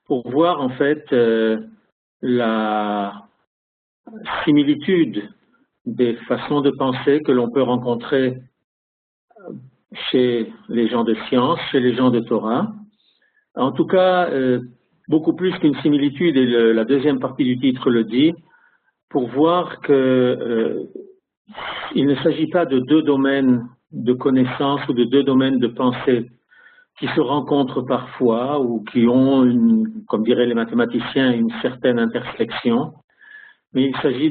pour voir en fait la similitude des façons de penser que l'on peut rencontrer chez les gens de science, chez les gens de Torah. En tout cas, beaucoup plus qu'une similitude, et la deuxième partie du titre le dit, pour voir que il ne s'agit pas de deux domaines de connaissance ou de deux domaines de pensée qui se rencontrent parfois ou qui ont, comme diraient les mathématiciens, une certaine intersection, mais il s'agit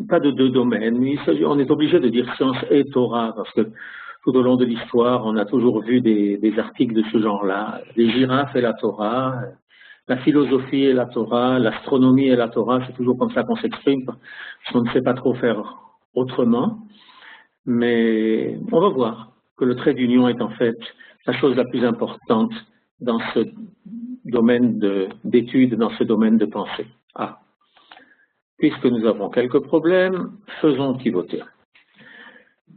pas de deux domaines. On est obligé de dire science et Torah parce que tout au long de l'histoire, on a toujours vu des articles de ce genre-là. Les girafes et la Torah, la philosophie et la Torah, l'astronomie et la Torah, c'est toujours comme ça qu'on s'exprime, parce qu'on ne sait pas trop faire autrement. Mais on va voir que le trait d'union est en fait la chose la plus importante dans ce domaine d'étude, dans ce domaine de pensée. Puisque nous avons quelques problèmes, faisons pivoter.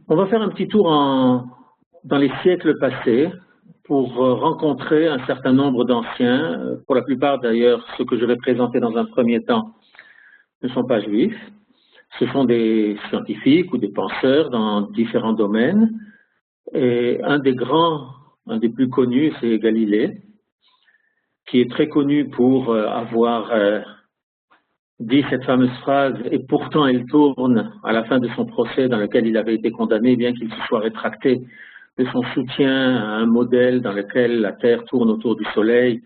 On va faire un petit tour dans les siècles passés pour rencontrer un certain nombre d'anciens. Pour la plupart d'ailleurs, ceux que je vais présenter dans un premier temps ne sont pas juifs. Ce sont des scientifiques ou des penseurs dans différents domaines. Et un des plus connus, c'est Galilée, qui est très connu pour avoir dit cette fameuse phrase « Et pourtant elle tourne » à la fin de son procès dans lequel il avait été condamné, bien qu'il se soit rétracté de son soutien à un modèle dans lequel la Terre tourne autour du Soleil,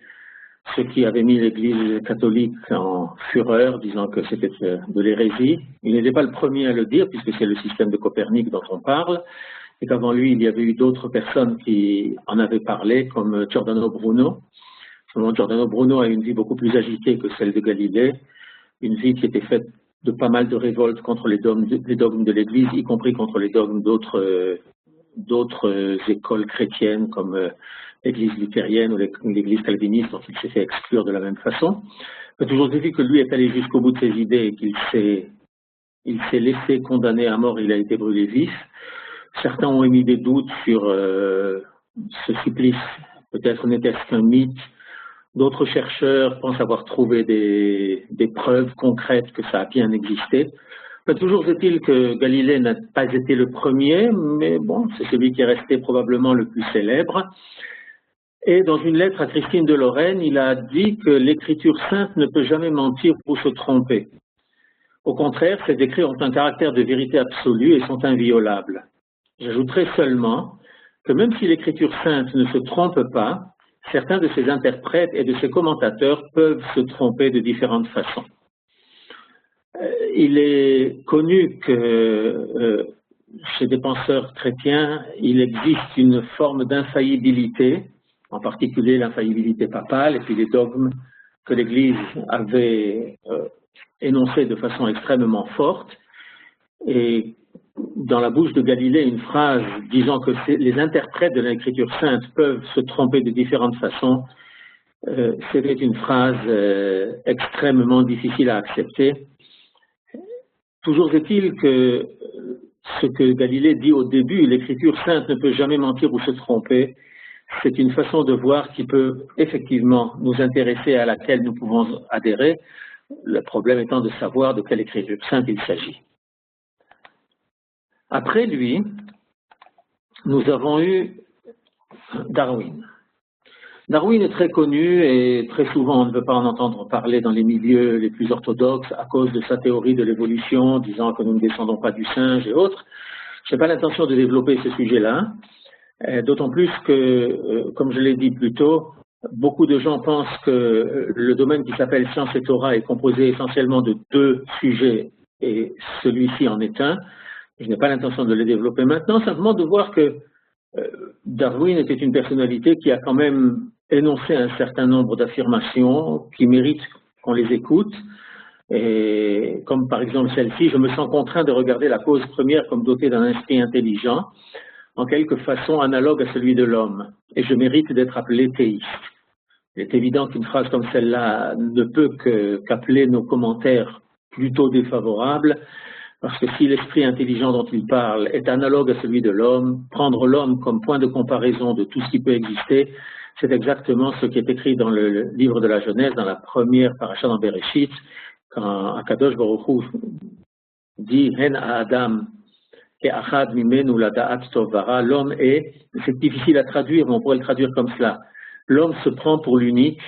ce qui avait mis l'Église catholique en fureur, disant que c'était de l'hérésie. Il n'était pas le premier à le dire, puisque c'est le système de Copernic dont on parle, et qu'avant lui, il y avait eu d'autres personnes qui en avaient parlé, comme Giordano Bruno. Giordano Bruno a une vie beaucoup plus agitée que celle de Galilée, une vie qui était faite de pas mal de révoltes contre les dogmes de l'Église, y compris contre les dogmes d'autres écoles chrétiennes comme l'Église luthérienne ou l'Église calviniste, dont il s'est fait exclure de la même façon. Mais toujours est-il que lui est allé jusqu'au bout de ses idées et qu'il s'est laissé condamner à mort, il a été brûlé vif. Certains ont émis des doutes sur ce supplice, peut-être n'était-ce qu'un mythe. D'autres chercheurs pensent avoir trouvé des preuves concrètes que ça a bien existé. Mais toujours est-il que Galilée n'a pas été le premier, mais bon, c'est celui qui est resté probablement le plus célèbre. Et dans une lettre à Christine de Lorraine, il a dit que l'écriture sainte ne peut jamais mentir ou se tromper. Au contraire, ces écrits ont un caractère de vérité absolue et sont inviolables. J'ajouterai seulement que même si l'écriture sainte ne se trompe pas, certains de ses interprètes et de ses commentateurs peuvent se tromper de différentes façons. Il est connu que chez des penseurs chrétiens, il existe une forme d'infaillibilité, en particulier l'infaillibilité papale et puis les dogmes que l'Église avait énoncés de façon extrêmement forte. Et dans la bouche de Galilée, une phrase disant que les interprètes de l'Écriture sainte peuvent se tromper de différentes façons, c'était une phrase extrêmement difficile à accepter. Toujours est-il que ce que Galilée dit au début, l'Écriture sainte ne peut jamais mentir ou se tromper, c'est une façon de voir qui peut effectivement nous intéresser, à laquelle nous pouvons adhérer, le problème étant de savoir de quelle Écriture sainte il s'agit. Après lui, nous avons eu Darwin. Darwin est très connu et très souvent on ne veut pas en entendre parler dans les milieux les plus orthodoxes à cause de sa théorie de l'évolution, disant que nous ne descendons pas du singe et autres. Je n'ai pas l'intention de développer ce sujet-là, d'autant plus que, comme je l'ai dit plus tôt, beaucoup de gens pensent que le domaine qui s'appelle Science et Torah est composé essentiellement de deux sujets et celui-ci en est un. Je n'ai pas l'intention de le développer maintenant, simplement de voir que Darwin était une personnalité qui a quand même énoncé un certain nombre d'affirmations qui méritent qu'on les écoute. Et comme par exemple celle-ci, je me sens contraint de regarder la cause première comme dotée d'un esprit intelligent, en quelque façon analogue à celui de l'homme. Et je mérite d'être appelé théiste. Il est évident qu'une phrase comme celle-là ne peut qu'appeler nos commentaires plutôt défavorables, parce que si l'esprit intelligent dont il parle est analogue à celui de l'homme, prendre l'homme comme point de comparaison de tout ce qui peut exister, c'est exactement ce qui est écrit dans le livre de la Genèse, dans la première paracha dans Bereshit, quand Akadosh Baruch Hu dit « Hen Adam ke'achad mimenu lada'at tov vara », l'homme est, c'est difficile à traduire, mais on pourrait le traduire comme cela, l'homme se prend pour l'unique,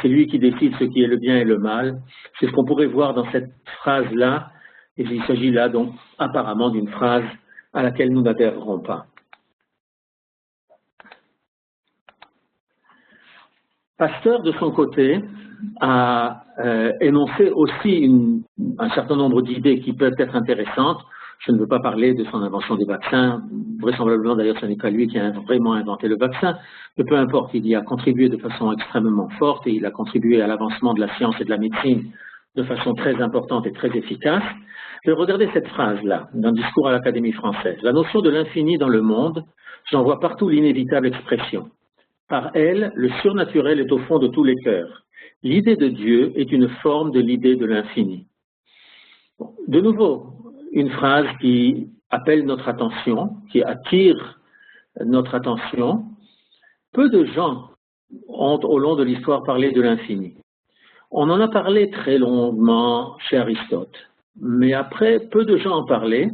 c'est lui qui décide ce qui est le bien et le mal. C'est ce qu'on pourrait voir dans cette phrase-là, et il s'agit là donc apparemment d'une phrase à laquelle nous n'adhérerons pas. Pasteur, de son côté, a énoncé aussi un certain nombre d'idées qui peuvent être intéressantes. Je ne veux pas parler de son invention des vaccins, vraisemblablement d'ailleurs ce n'est pas lui qui a vraiment inventé le vaccin, mais peu importe, il y a contribué de façon extrêmement forte et il a contribué à l'avancement de la science et de la médecine de façon très importante et très efficace. Regardez cette phrase-là, d'un discours à l'Académie française. La notion de l'infini dans le monde, j'en vois partout l'inévitable expression. Par elle, le surnaturel est au fond de tous les cœurs. L'idée de Dieu est une forme de l'idée de l'infini. Bon, de nouveau, une phrase qui appelle notre attention, qui attire notre attention. Peu de gens ont, au long de l'histoire, parlé de l'infini. On en a parlé très longuement chez Aristote, mais après, peu de gens en parlaient.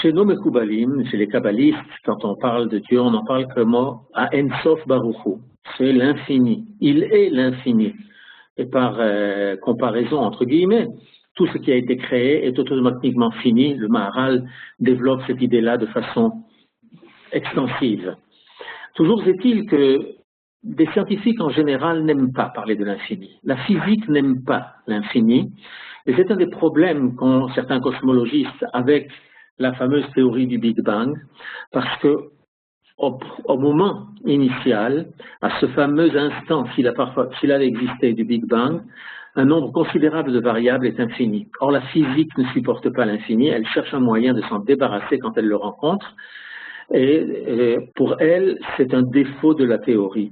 Chez nos Mekoubalim, chez les kabbalistes, quand on parle de Dieu, on en parle comme à Ensof Baruchu. C'est l'infini. Il est l'infini. Et par comparaison, entre guillemets, tout ce qui a été créé est automatiquement fini. Le Maharal développe cette idée-là de façon extensive. Toujours est-il que des scientifiques en général n'aiment pas parler de l'infini. La physique n'aime pas l'infini. Et c'est un des problèmes qu'ont certains cosmologistes avec la fameuse théorie du Big Bang, parce que au moment initial, à ce fameux instant, s'il avait existé du Big Bang, un nombre considérable de variables est infini. Or, la physique ne supporte pas l'infini, elle cherche un moyen de s'en débarrasser quand elle le rencontre, et pour elle, c'est un défaut de la théorie.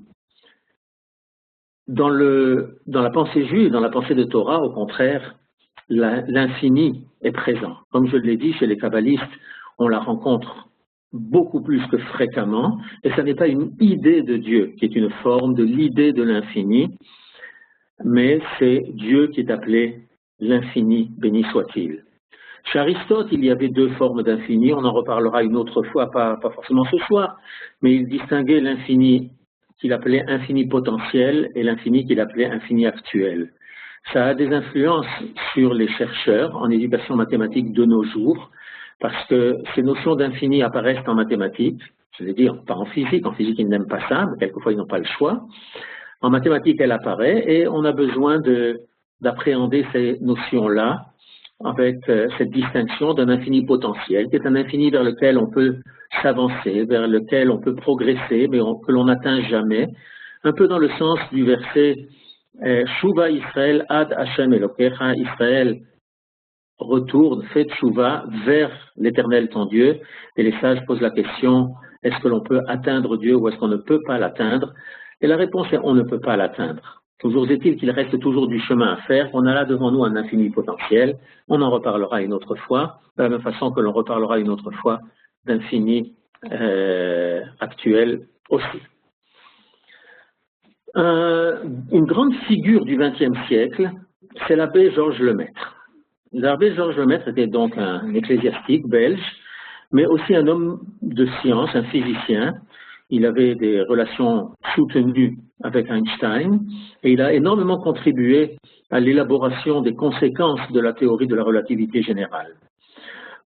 Dans la pensée juive, dans la pensée de Torah, au contraire, l'infini est présent. Comme je l'ai dit, chez les kabbalistes, on la rencontre beaucoup plus que fréquemment, et ce n'est pas une idée de Dieu qui est une forme de l'idée de l'infini, mais c'est Dieu qui est appelé l'infini, béni soit-il. Chez Aristote, il y avait deux formes d'infini, on en reparlera une autre fois, pas forcément ce soir, mais il distinguait l'infini qu'il appelait infini potentiel et l'infini qu'il appelait infini actuel. Ça a des influences sur les chercheurs en éducation mathématique de nos jours, parce que ces notions d'infini apparaissent en mathématiques, je veux dire, pas en physique ils n'aiment pas ça, mais quelquefois ils n'ont pas le choix. En mathématiques, elle apparaît et on a besoin d'appréhender ces notions-là avec cette distinction d'un infini potentiel, qui est un infini vers lequel on peut s'avancer, vers lequel on peut progresser, mais que l'on n'atteint jamais, un peu dans le sens du verset Shuva Israël ad Hashem Elokecha, Israël retourne, fait Shuva vers l'Éternel ton Dieu, et les sages posent la question, est-ce que l'on peut atteindre Dieu ou est-ce qu'on ne peut pas l'atteindre? Et la réponse est on ne peut pas l'atteindre. Toujours est-il qu'il reste toujours du chemin à faire, on a là devant nous un infini potentiel, on en reparlera une autre fois, de la même façon que l'on reparlera une autre fois d'infini actuel aussi. Une grande figure du XXe siècle, c'est l'abbé Georges Lemaître. L'abbé Georges Lemaître était donc un ecclésiastique belge, mais aussi un homme de science, un physicien. Il avait des relations soutenues avec Einstein et il a énormément contribué à l'élaboration des conséquences de la théorie de la relativité générale.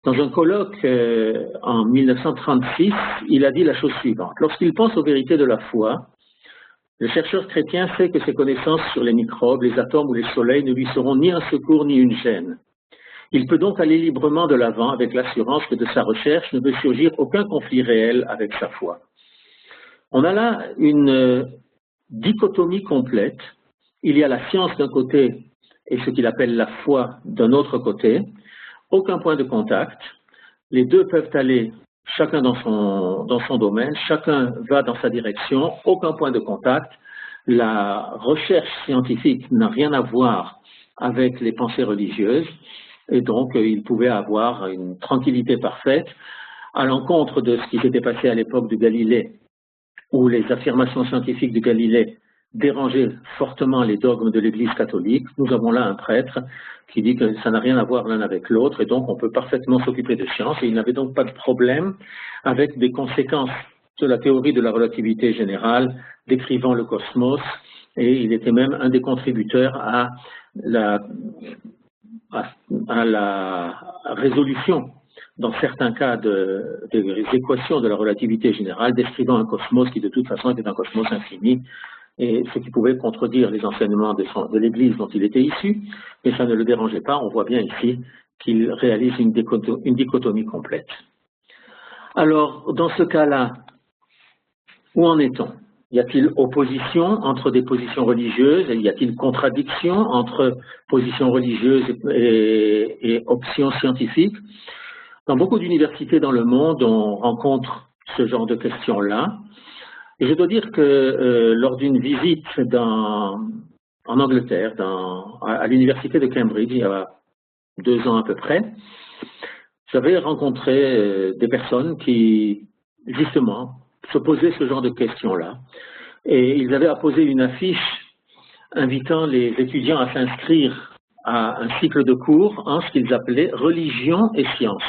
Dans un colloque en 1936, il a dit la chose suivante. Lorsqu'il pense aux vérités de la foi, le chercheur chrétien sait que ses connaissances sur les microbes, les atomes ou les soleils ne lui seront ni un secours ni une gêne. Il peut donc aller librement de l'avant avec l'assurance que de sa recherche ne peut surgir aucun conflit réel avec sa foi. On a là une dichotomie complète. Il y a la science d'un côté et ce qu'il appelle la foi d'un autre côté. Aucun point de contact. Les deux peuvent aller chacun dans son domaine, chacun va dans sa direction, aucun point de contact. La recherche scientifique n'a rien à voir avec les pensées religieuses et donc il pouvait avoir une tranquillité parfaite à l'encontre de ce qui s'était passé à l'époque de Galilée où les affirmations scientifiques de Galilée dérangeaient fortement les dogmes de l'Église catholique, nous avons là un prêtre qui dit que ça n'a rien à voir l'un avec l'autre et donc on peut parfaitement s'occuper de science et il n'avait donc pas de problème avec des conséquences de la théorie de la relativité générale décrivant le cosmos et il était même un des contributeurs à la résolution dans certains cas des équations de la relativité générale décrivant un cosmos qui de toute façon était un cosmos infini et ce qui pouvait contredire les enseignements de l'Église dont il était issu, mais ça ne le dérangeait pas. On voit bien ici qu'il réalise une dichotomie complète. Alors, dans ce cas-là, où en est-on? Y a-t-il opposition entre des positions religieuses? Y a-t-il contradiction entre positions religieuses et options scientifiques? Dans beaucoup d'universités dans le monde, on rencontre ce genre de questions-là. Et je dois dire que lors d'une visite en Angleterre, à l'université de Cambridge, il y a 2 ans à peu près, j'avais rencontré des personnes qui, justement, se posaient ce genre de questions-là. Et ils avaient apposé une affiche invitant les étudiants à s'inscrire à un cycle de cours en ce qu'ils appelaient « religion et science ».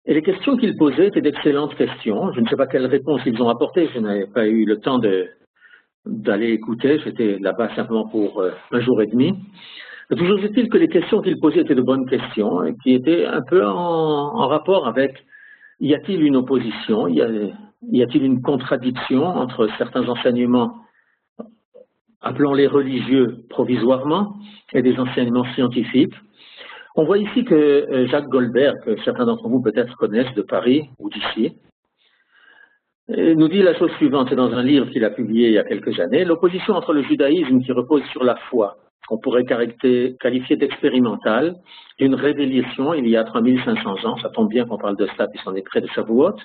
Et les questions qu'ils posaient étaient d'excellentes questions. Je ne sais pas quelles réponses ils ont apportées. Je n'avais pas eu le temps d'aller écouter. J'étais là-bas simplement pour 1 jour et demi. Mais toujours est-il que les questions qu'ils posaient étaient de bonnes questions et qui étaient un peu en rapport avec y a-t-il une opposition, y a-t-il une contradiction entre certains enseignements, appelons-les religieux provisoirement, et des enseignements scientifiques. On voit ici que Jacques Goldberg, que certains d'entre vous peut-être connaissent de Paris ou d'ici, nous dit la chose suivante, c'est dans un livre qu'il a publié il y a quelques années, l'opposition entre le judaïsme qui repose sur la foi, qu'on pourrait qualifier d'expérimentale, d'une révélation il y a 3500 ans, ça tombe bien qu'on parle de cela puisqu'on est près de Shavuot.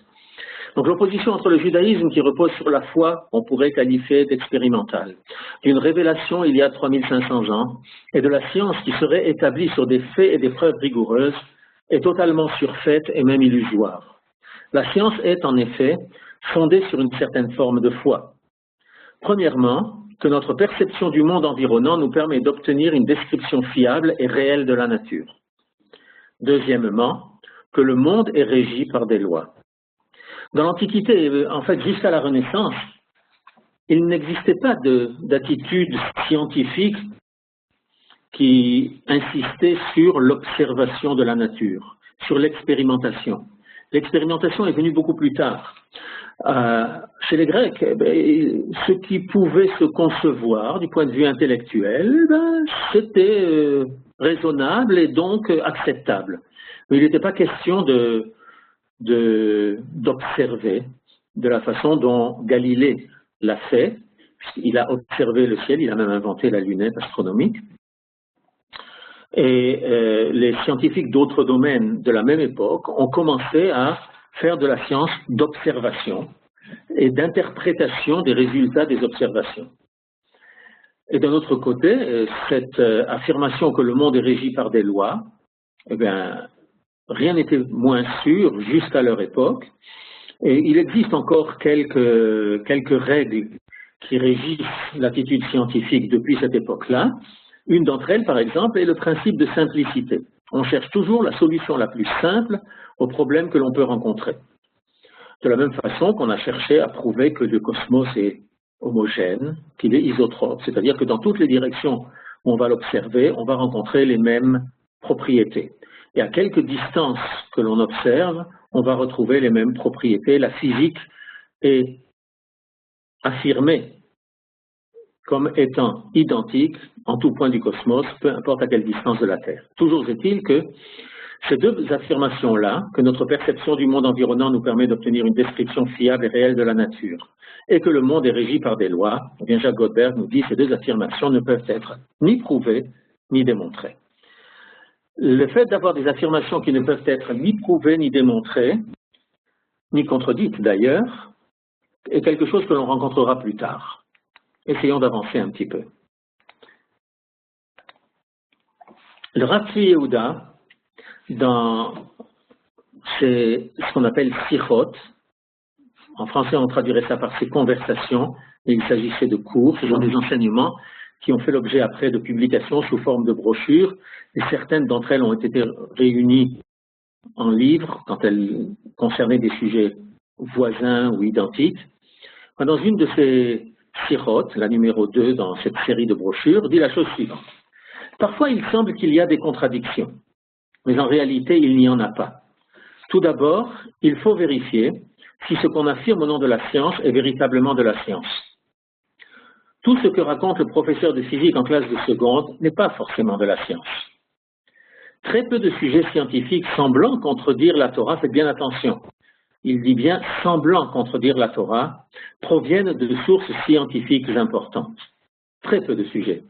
Donc l'opposition entre le judaïsme qui repose sur la foi, on pourrait qualifier d'expérimentale, d'une révélation il y a 3500 ans, et de la science qui serait établie sur des faits et des preuves rigoureuses, est totalement surfaite et même illusoire. La science est en effet fondée sur une certaine forme de foi. Premièrement, que notre perception du monde environnant nous permet d'obtenir une description fiable et réelle de la nature. Deuxièmement, que le monde est régi par des lois. Dans l'Antiquité, en fait jusqu'à la Renaissance, il n'existait pas d'attitude scientifique qui insistait sur l'observation de la nature, sur l'expérimentation. L'expérimentation est venue beaucoup plus tard. Chez les Grecs, ce qui pouvait se concevoir du point de vue intellectuel, c'était raisonnable et donc acceptable. Mais il n'était pas question d'observer de la façon dont Galilée l'a fait. Il a observé le ciel, il a même inventé la lunette astronomique. Et les scientifiques d'autres domaines de la même époque ont commencé à faire de la science d'observation et d'interprétation des résultats des observations. Et d'un autre côté, cette affirmation que le monde est régi par des lois, eh bien, rien n'était moins sûr jusqu'à leur époque. Et il existe encore quelques règles qui régissent l'attitude scientifique depuis cette époque-là. Une d'entre elles, par exemple, est le principe de simplicité. On cherche toujours la solution la plus simple aux problèmes que l'on peut rencontrer. De la même façon qu'on a cherché à prouver que le cosmos est homogène, qu'il est isotrope, c'est-à-dire que dans toutes les directions où on va l'observer, on va rencontrer les mêmes propriétés. Et à quelque distance que l'on observe, on va retrouver les mêmes propriétés. La physique est affirmée comme étant identique en tout point du cosmos, peu importe à quelle distance de la Terre. Toujours est-il que ces deux affirmations-là, que notre perception du monde environnant nous permet d'obtenir une description fiable et réelle de la nature, et que le monde est régi par des lois, eh bien Jacques Goldberg nous dit que ces deux affirmations ne peuvent être ni prouvées ni démontrées. Le fait d'avoir des affirmations qui ne peuvent être ni prouvées ni démontrées, ni contredites d'ailleurs, est quelque chose que l'on rencontrera plus tard. Essayons d'avancer un petit peu. Le Rav Tzvi Yehuda, dans ce qu'on appelle Sichot, En français, on traduirait ça par ces conversations, mais il s'agissait de cours, ce sont des enseignements qui ont fait l'objet après de publications sous forme de brochures, et certaines d'entre elles ont été réunies en livres quand elles concernaient des sujets voisins ou identiques. Dans une de ces sirotes, la numéro 2 dans cette série de brochures, dit la chose suivante. Parfois, il semble qu'il y a des contradictions, mais en réalité, il n'y en a pas. Tout d'abord, il faut vérifier si ce qu'on affirme au nom de la science est véritablement de la science. Tout ce que raconte le professeur de physique en classe de seconde n'est pas forcément de la science. Très peu de sujets scientifiques semblant contredire la Torah, faites bien attention, il dit bien semblant contredire la Torah, proviennent de sources scientifiques importantes. Très peu de sujets.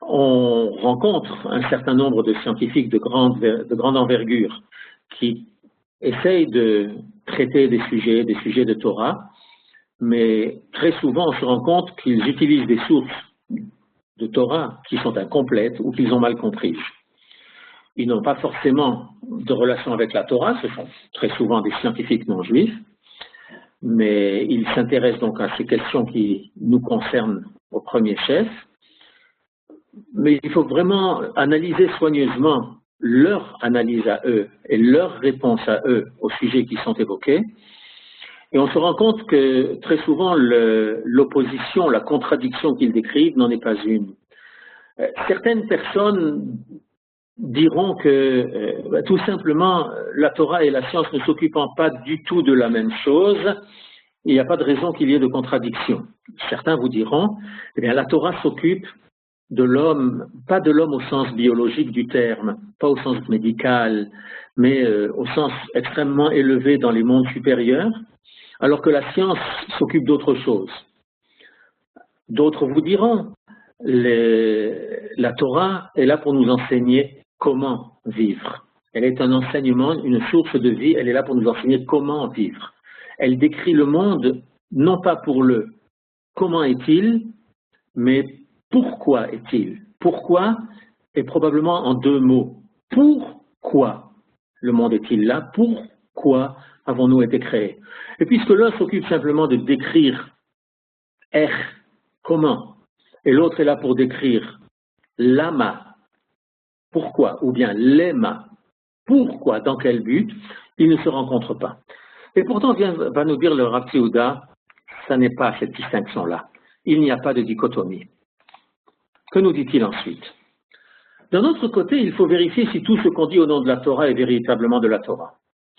On rencontre un certain nombre de scientifiques de grande envergure qui essayent de traiter des sujets de Torah, mais très souvent on se rend compte qu'ils utilisent des sources de Torah qui sont incomplètes ou qu'ils ont mal comprises. Ils n'ont pas forcément de relation avec la Torah, ce sont très souvent des scientifiques non juifs, mais ils s'intéressent donc à ces questions qui nous concernent au premier chef. Mais il faut vraiment analyser soigneusement leur analyse à eux et leur réponse à eux aux sujets qui sont évoqués. Et on se rend compte que très souvent l'opposition, la contradiction qu'ils décrivent n'en est pas une. Certaines personnes diront que tout simplement la Torah et la science ne s'occupant pas du tout de la même chose, il n'y a pas de raison qu'il y ait de contradiction. Certains vous diront, eh bien, la Torah s'occupe de l'homme, pas de l'homme au sens biologique du terme, pas au sens médical, mais au sens extrêmement élevé dans les mondes supérieurs, alors que la science s'occupe d'autre chose. D'autres vous diront, la Torah est là pour nous enseigner comment vivre. Elle est un enseignement, une source de vie, elle est là pour nous enseigner comment vivre. Elle décrit le monde, non pas pour le comment est-il, mais pourquoi est-il? Pourquoi est probablement en deux mots. Pourquoi le monde est-il là? Pourquoi avons-nous été créés? Et puisque l'un s'occupe simplement de décrire comment, et l'autre est là pour décrire lama, pourquoi, ou bien lema, pourquoi, dans quel but, ils ne se rencontrent pas. Et pourtant, va nous dire le Rav Yehuda, ça n'est pas cette distinction-là. Il n'y a pas de dichotomie. Que nous dit-il ensuite? D'un autre côté, il faut vérifier si tout ce qu'on dit au nom de la Torah est véritablement de la Torah.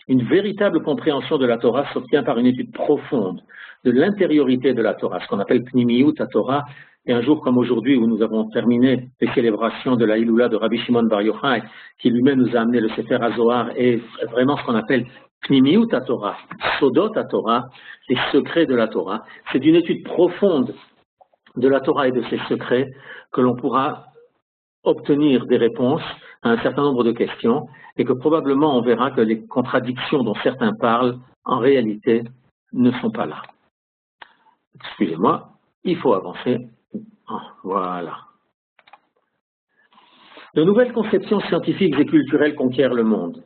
Une véritable compréhension de la Torah s'obtient par une étude profonde de l'intériorité de la Torah, ce qu'on appelle Pnimiyut à Torah. Et un jour comme aujourd'hui, où nous avons terminé les célébrations de la Hiloula de Rabbi Shimon Bar Yochai, qui lui-même nous a amené le Sefer HaZohar, et vraiment ce qu'on appelle Pnimiyut à Torah, Sodot à Torah, les secrets de la Torah. C'est d'une étude profonde de la Torah et de ses secrets que l'on pourra obtenir des réponses à un certain nombre de questions et que probablement on verra que les contradictions dont certains parlent, en réalité, ne sont pas là. Excusez-moi, il faut avancer. Voilà. De nouvelles conceptions scientifiques et culturelles conquièrent le monde.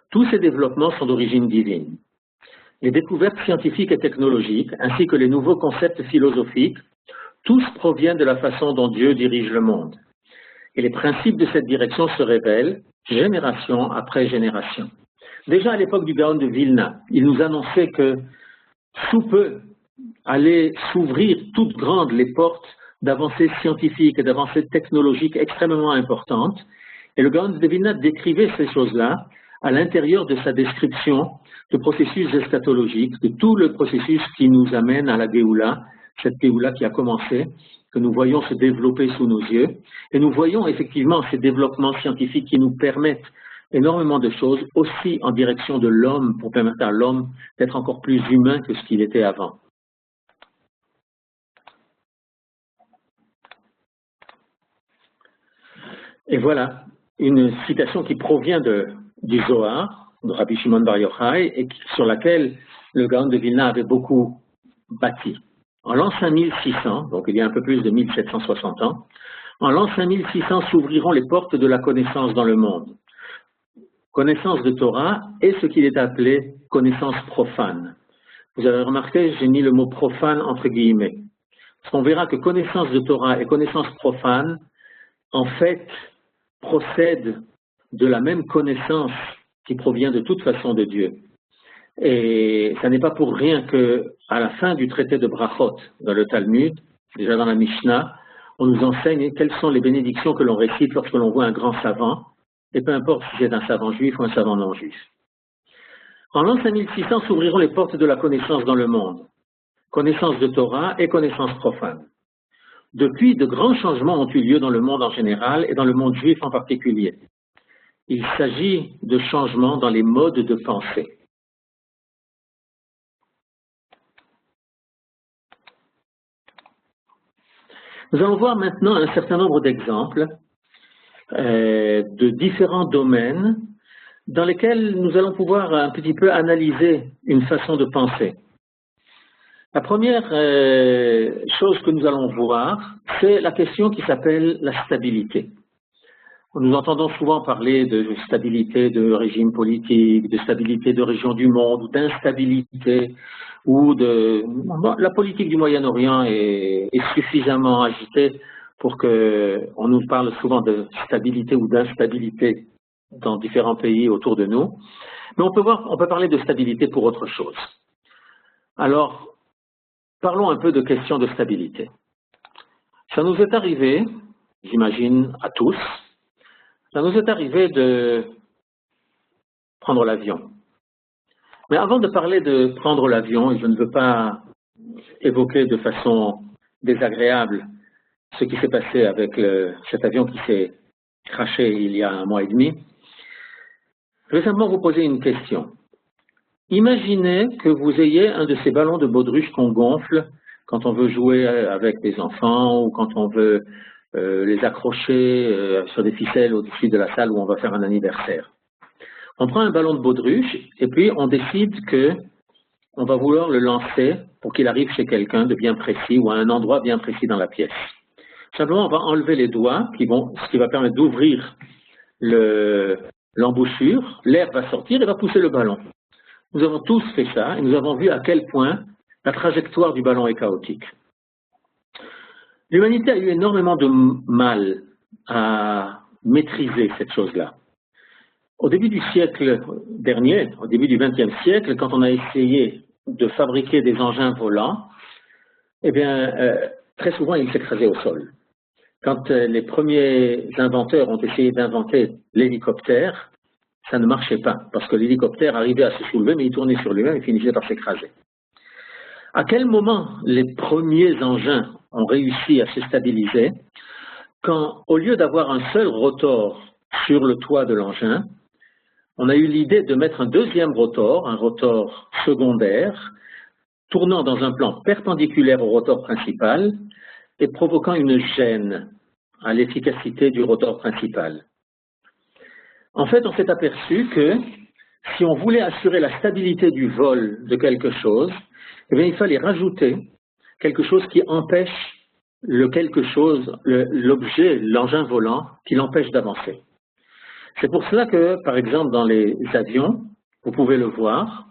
Tous ces développements sont d'origine divine. Les découvertes scientifiques et technologiques, ainsi que les nouveaux concepts philosophiques, tous proviennent de la façon dont Dieu dirige le monde. Et les principes de cette direction se révèlent génération après génération. Déjà à l'époque du Gaon de Vilna, il nous annonçait que sous peu allaient s'ouvrir toutes grandes les portes d'avancées scientifiques et d'avancées technologiques extrêmement importantes. Et le Gaon de Vilna décrivait ces choses-là à l'intérieur de sa description de processus eschatologiques, de tout le processus qui nous amène à la Géoula, cette Géoula qui a commencé, que nous voyons se développer sous nos yeux. Et nous voyons effectivement ces développements scientifiques qui nous permettent énormément de choses, aussi en direction de l'homme, pour permettre à l'homme d'être encore plus humain que ce qu'il était avant. Et voilà, une citation qui provient du Zohar, de Rabbi Shimon Bar Yochai, et sur laquelle le Gaon de Vilna avait beaucoup bâti. En l'an 5600, donc il y a un peu plus de 1760 ans, en l'an 5600 s'ouvriront les portes de la connaissance dans le monde. Connaissance de Torah et ce qu'il est appelé connaissance profane. Vous avez remarqué, j'ai mis le mot profane entre guillemets. Parce qu'on verra que connaissance de Torah et connaissance profane, en fait, procèdent de la même connaissance qui provient de toute façon de Dieu. Et ça n'est pas pour rien que, à la fin du traité de Brachot, dans le Talmud, déjà dans la Mishnah, on nous enseigne quelles sont les bénédictions que l'on récite lorsque l'on voit un grand savant, et peu importe si c'est un savant juif ou un savant non juif. En l'an 5600 s'ouvriront les portes de la connaissance dans le monde, connaissance de Torah et connaissance profane. Depuis, de grands changements ont eu lieu dans le monde en général et dans le monde juif en particulier. Il s'agit de changements dans les modes de pensée. Nous allons voir maintenant un certain nombre d'exemples de différents domaines dans lesquels nous allons pouvoir un petit peu analyser une façon de penser. La première chose que nous allons voir, c'est la question qui s'appelle la stabilité. Nous entendons souvent parler de stabilité de régime politique, de stabilité de région du monde, ou d'instabilité, ou de... Bon, la politique du Moyen-Orient est suffisamment agitée pour qu'on nous parle souvent de stabilité ou d'instabilité dans différents pays autour de nous. Mais on peut parler de stabilité pour autre chose. Alors, parlons un peu de questions de stabilité. Ça nous est arrivé, j'imagine à tous, ça nous est arrivé de prendre l'avion. Mais avant de parler de prendre l'avion, et je ne veux pas évoquer de façon désagréable ce qui s'est passé avec cet avion qui s'est crashé il y a 1 mois et demi, je vais simplement vous poser une question. Imaginez que vous ayez un de ces ballons de baudruche qu'on gonfle quand on veut jouer avec des enfants ou quand on veut les accrocher sur des ficelles au-dessus de la salle où on va faire un anniversaire. On prend un ballon de baudruche et puis on décide qu'on va vouloir le lancer pour qu'il arrive chez quelqu'un de bien précis ou à un endroit bien précis dans la pièce. Simplement, on va enlever les doigts, ce qui va permettre d'ouvrir l'embouchure, l'air va sortir et va pousser le ballon. Nous avons tous fait ça et nous avons vu à quel point la trajectoire du ballon est chaotique. L'humanité a eu énormément de mal à maîtriser cette chose-là. Au début du siècle dernier, au début du XXe siècle, quand on a essayé de fabriquer des engins volants, eh bien, très souvent, ils s'écrasaient au sol. Quand les premiers inventeurs ont essayé d'inventer l'hélicoptère, ça ne marchait pas, parce que l'hélicoptère arrivait à se soulever, mais il tournait sur lui-même et finissait par s'écraser. À quel moment les premiers engins ont réussi à se stabiliser quand, au lieu d'avoir un seul rotor sur le toit de l'engin, on a eu l'idée de mettre un deuxième rotor, un rotor secondaire, tournant dans un plan perpendiculaire au rotor principal et provoquant une gêne à l'efficacité du rotor principal. En fait, on s'est aperçu que si on voulait assurer la stabilité du vol de quelque chose, eh bien, il fallait rajouter quelque chose qui empêche l'objet, l'engin volant, qui l'empêche d'avancer. C'est pour cela que, par exemple, dans les avions, vous pouvez le voir,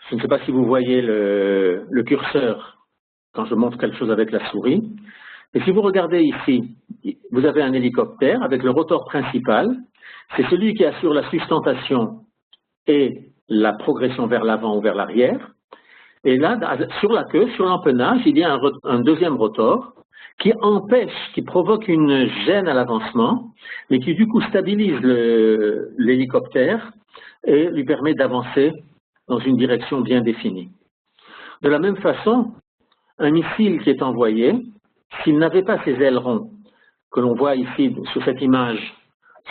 je ne sais pas si vous voyez le curseur quand je montre quelque chose avec la souris, et si vous regardez ici, vous avez un hélicoptère avec le rotor principal, c'est celui qui assure la sustentation et la progression vers l'avant ou vers l'arrière. Et là, sur la queue, sur l'empennage, il y a un deuxième rotor qui provoque une gêne à l'avancement, mais qui du coup stabilise l'hélicoptère et lui permet d'avancer dans une direction bien définie. De la même façon, un missile qui est envoyé, s'il n'avait pas ces ailerons que l'on voit ici sur cette image,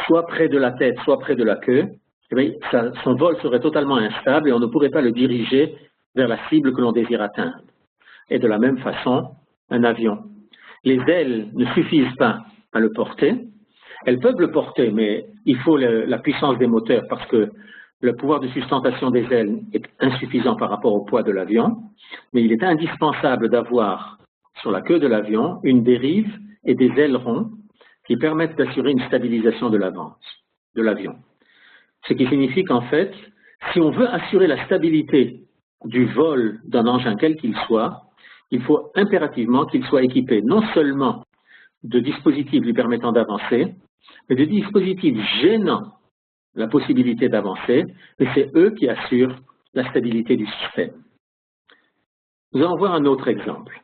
soit près de la tête, soit près de la queue, eh bien, son vol serait totalement instable et on ne pourrait pas le diriger vers la cible que l'on désire atteindre. Et de la même façon, un avion. Les ailes ne suffisent pas à le porter. Elles peuvent le porter, mais il faut la puissance des moteurs parce que le pouvoir de sustentation des ailes est insuffisant par rapport au poids de l'avion. Mais il est indispensable d'avoir sur la queue de l'avion une dérive et des ailerons qui permettent d'assurer une stabilisation de l'avion. Ce qui signifie qu'en fait, si on veut assurer la stabilité du vol d'un engin quel qu'il soit, il faut impérativement qu'il soit équipé non seulement de dispositifs lui permettant d'avancer, mais de dispositifs gênant la possibilité d'avancer, et c'est eux qui assurent la stabilité du système. Nous allons voir un autre exemple.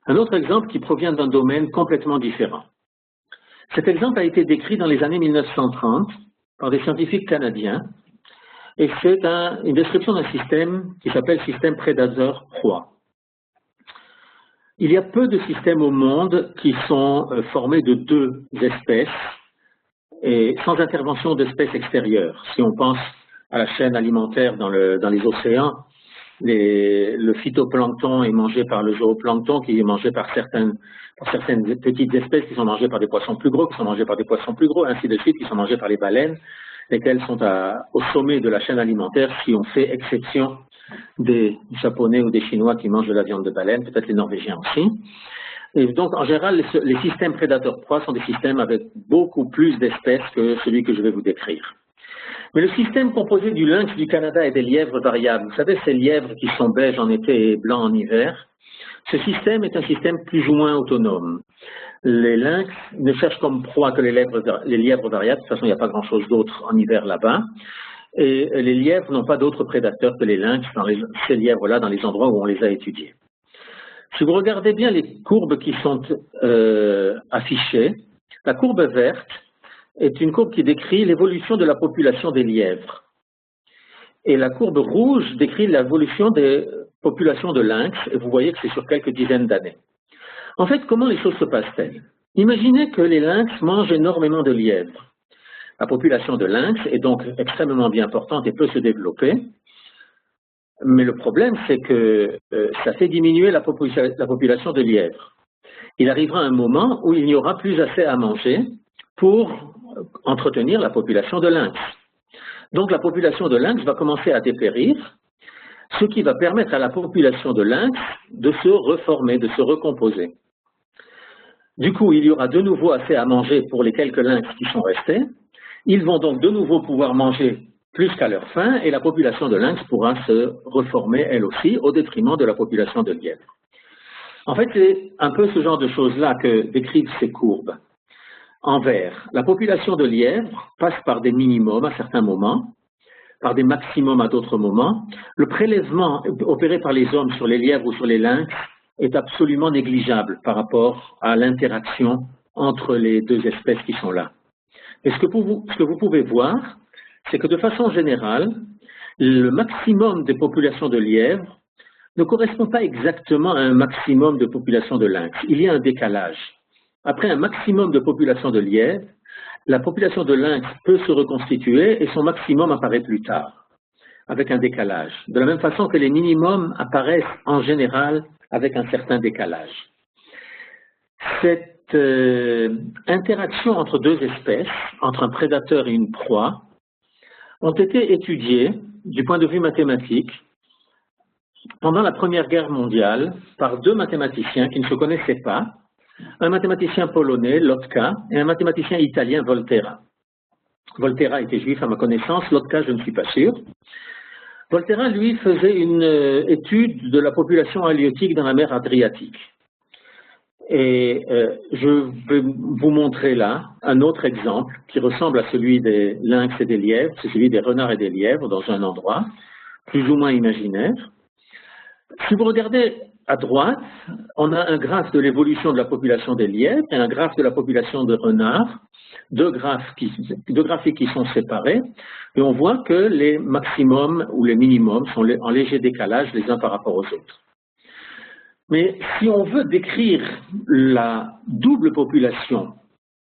Un autre exemple qui provient d'un domaine complètement différent. Cet exemple a été décrit dans les années 1930 par des scientifiques canadiens, et c'est une description d'un système qui s'appelle système prédateur-proie. Il y a peu de systèmes au monde qui sont formés de deux espèces et sans intervention d'espèces extérieures. Si on pense à la chaîne alimentaire dans les océans, le phytoplancton est mangé par le zooplancton qui est mangé par certaines petites espèces qui sont mangées par des poissons plus gros, qui sont mangées par des poissons plus gros, ainsi de suite, qui sont mangées par les baleines, lesquelles sont au sommet de la chaîne alimentaire si on fait exception des Japonais ou des Chinois qui mangent de la viande de baleine, peut-être les Norvégiens aussi. Et donc, en général, les systèmes prédateurs-proies sont des systèmes avec beaucoup plus d'espèces que celui que je vais vous décrire. Mais le système composé du lynx du Canada et des lièvres variables, vous savez, ces lièvres qui sont beiges en été et blancs en hiver, ce système est un système plus ou moins autonome. Les lynx ne cherchent comme proie que les lièvres variables, de toute façon, il n'y a pas grand-chose d'autre en hiver là-bas, et les lièvres n'ont pas d'autres prédateurs que les lynx, ces lièvres-là, dans les endroits où on les a étudiés. Si vous regardez bien les courbes qui sont affichées, la courbe verte est une courbe qui décrit l'évolution de la population des lièvres. Et la courbe rouge décrit l'évolution des populations de lynx, et vous voyez que c'est sur quelques dizaines d'années. En fait, comment les choses se passent-elles? Imaginez que les lynx mangent énormément de lièvres. La population de lynx est donc extrêmement bien portante et peut se développer. Mais le problème, c'est que ça fait diminuer la population de lièvres. Il arrivera un moment où il n'y aura plus assez à manger pour entretenir la population de lynx. Donc la population de lynx va commencer à dépérir, ce qui va permettre à la population de lynx de se reformer, de se recomposer. Du coup, il y aura de nouveau assez à manger pour les quelques lynx qui sont restés. Ils vont donc de nouveau pouvoir manger plus qu'à leur faim, et la population de lynx pourra se reformer elle aussi au détriment de la population de lièvres. En fait, c'est un peu ce genre de choses-là que décrivent ces courbes. En vert, la population de lièvres passe par des minimums à certains moments, par des maximums à d'autres moments. Le prélèvement opéré par les hommes sur les lièvres ou sur les lynx est absolument négligeable par rapport à l'interaction entre les deux espèces qui sont là. Et ce que vous pouvez voir, c'est que de façon générale, le maximum des populations de lièvres ne correspond pas exactement à un maximum de population de lynx. Il y a un décalage. Après un maximum de population de lièvres, la population de lynx peut se reconstituer et son maximum apparaît plus tard, avec un décalage. De la même façon que les minimums apparaissent en général avec un certain décalage. Cette interaction entre deux espèces, entre un prédateur et une proie, ont été étudiées du point de vue mathématique pendant la Première Guerre mondiale par deux mathématiciens qui ne se connaissaient pas, un mathématicien polonais, Lotka, et un mathématicien italien, Volterra. Volterra était juif à ma connaissance, Lotka je ne suis pas sûr. Volterra, lui, faisait une étude de la population halieutique dans la mer Adriatique. Et je vais vous montrer là un autre exemple qui ressemble à celui des lynx et des lièvres, c'est celui des renards et des lièvres dans un endroit plus ou moins imaginaire. Si vous regardez à droite, on a un graphe de l'évolution de la population des lièvres et un graphe de la population de renards, deux graphiques qui sont séparés, et on voit que les maximums ou les minimums sont en léger décalage les uns par rapport aux autres. Mais si on veut décrire la double population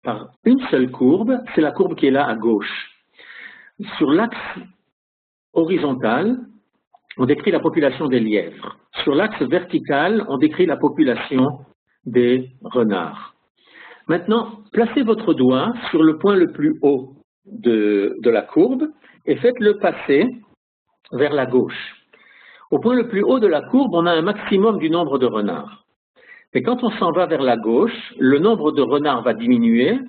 par une seule courbe, c'est la courbe qui est là à gauche. Sur l'axe horizontal, on décrit la population des lièvres. Sur l'axe vertical, on décrit la population des renards. Maintenant, placez votre doigt sur le point le plus haut de la courbe et faites-le passer vers la gauche. Au point le plus haut de la courbe, on a un maximum du nombre de renards. Et quand on s'en va vers la gauche, le nombre de renards va diminuer.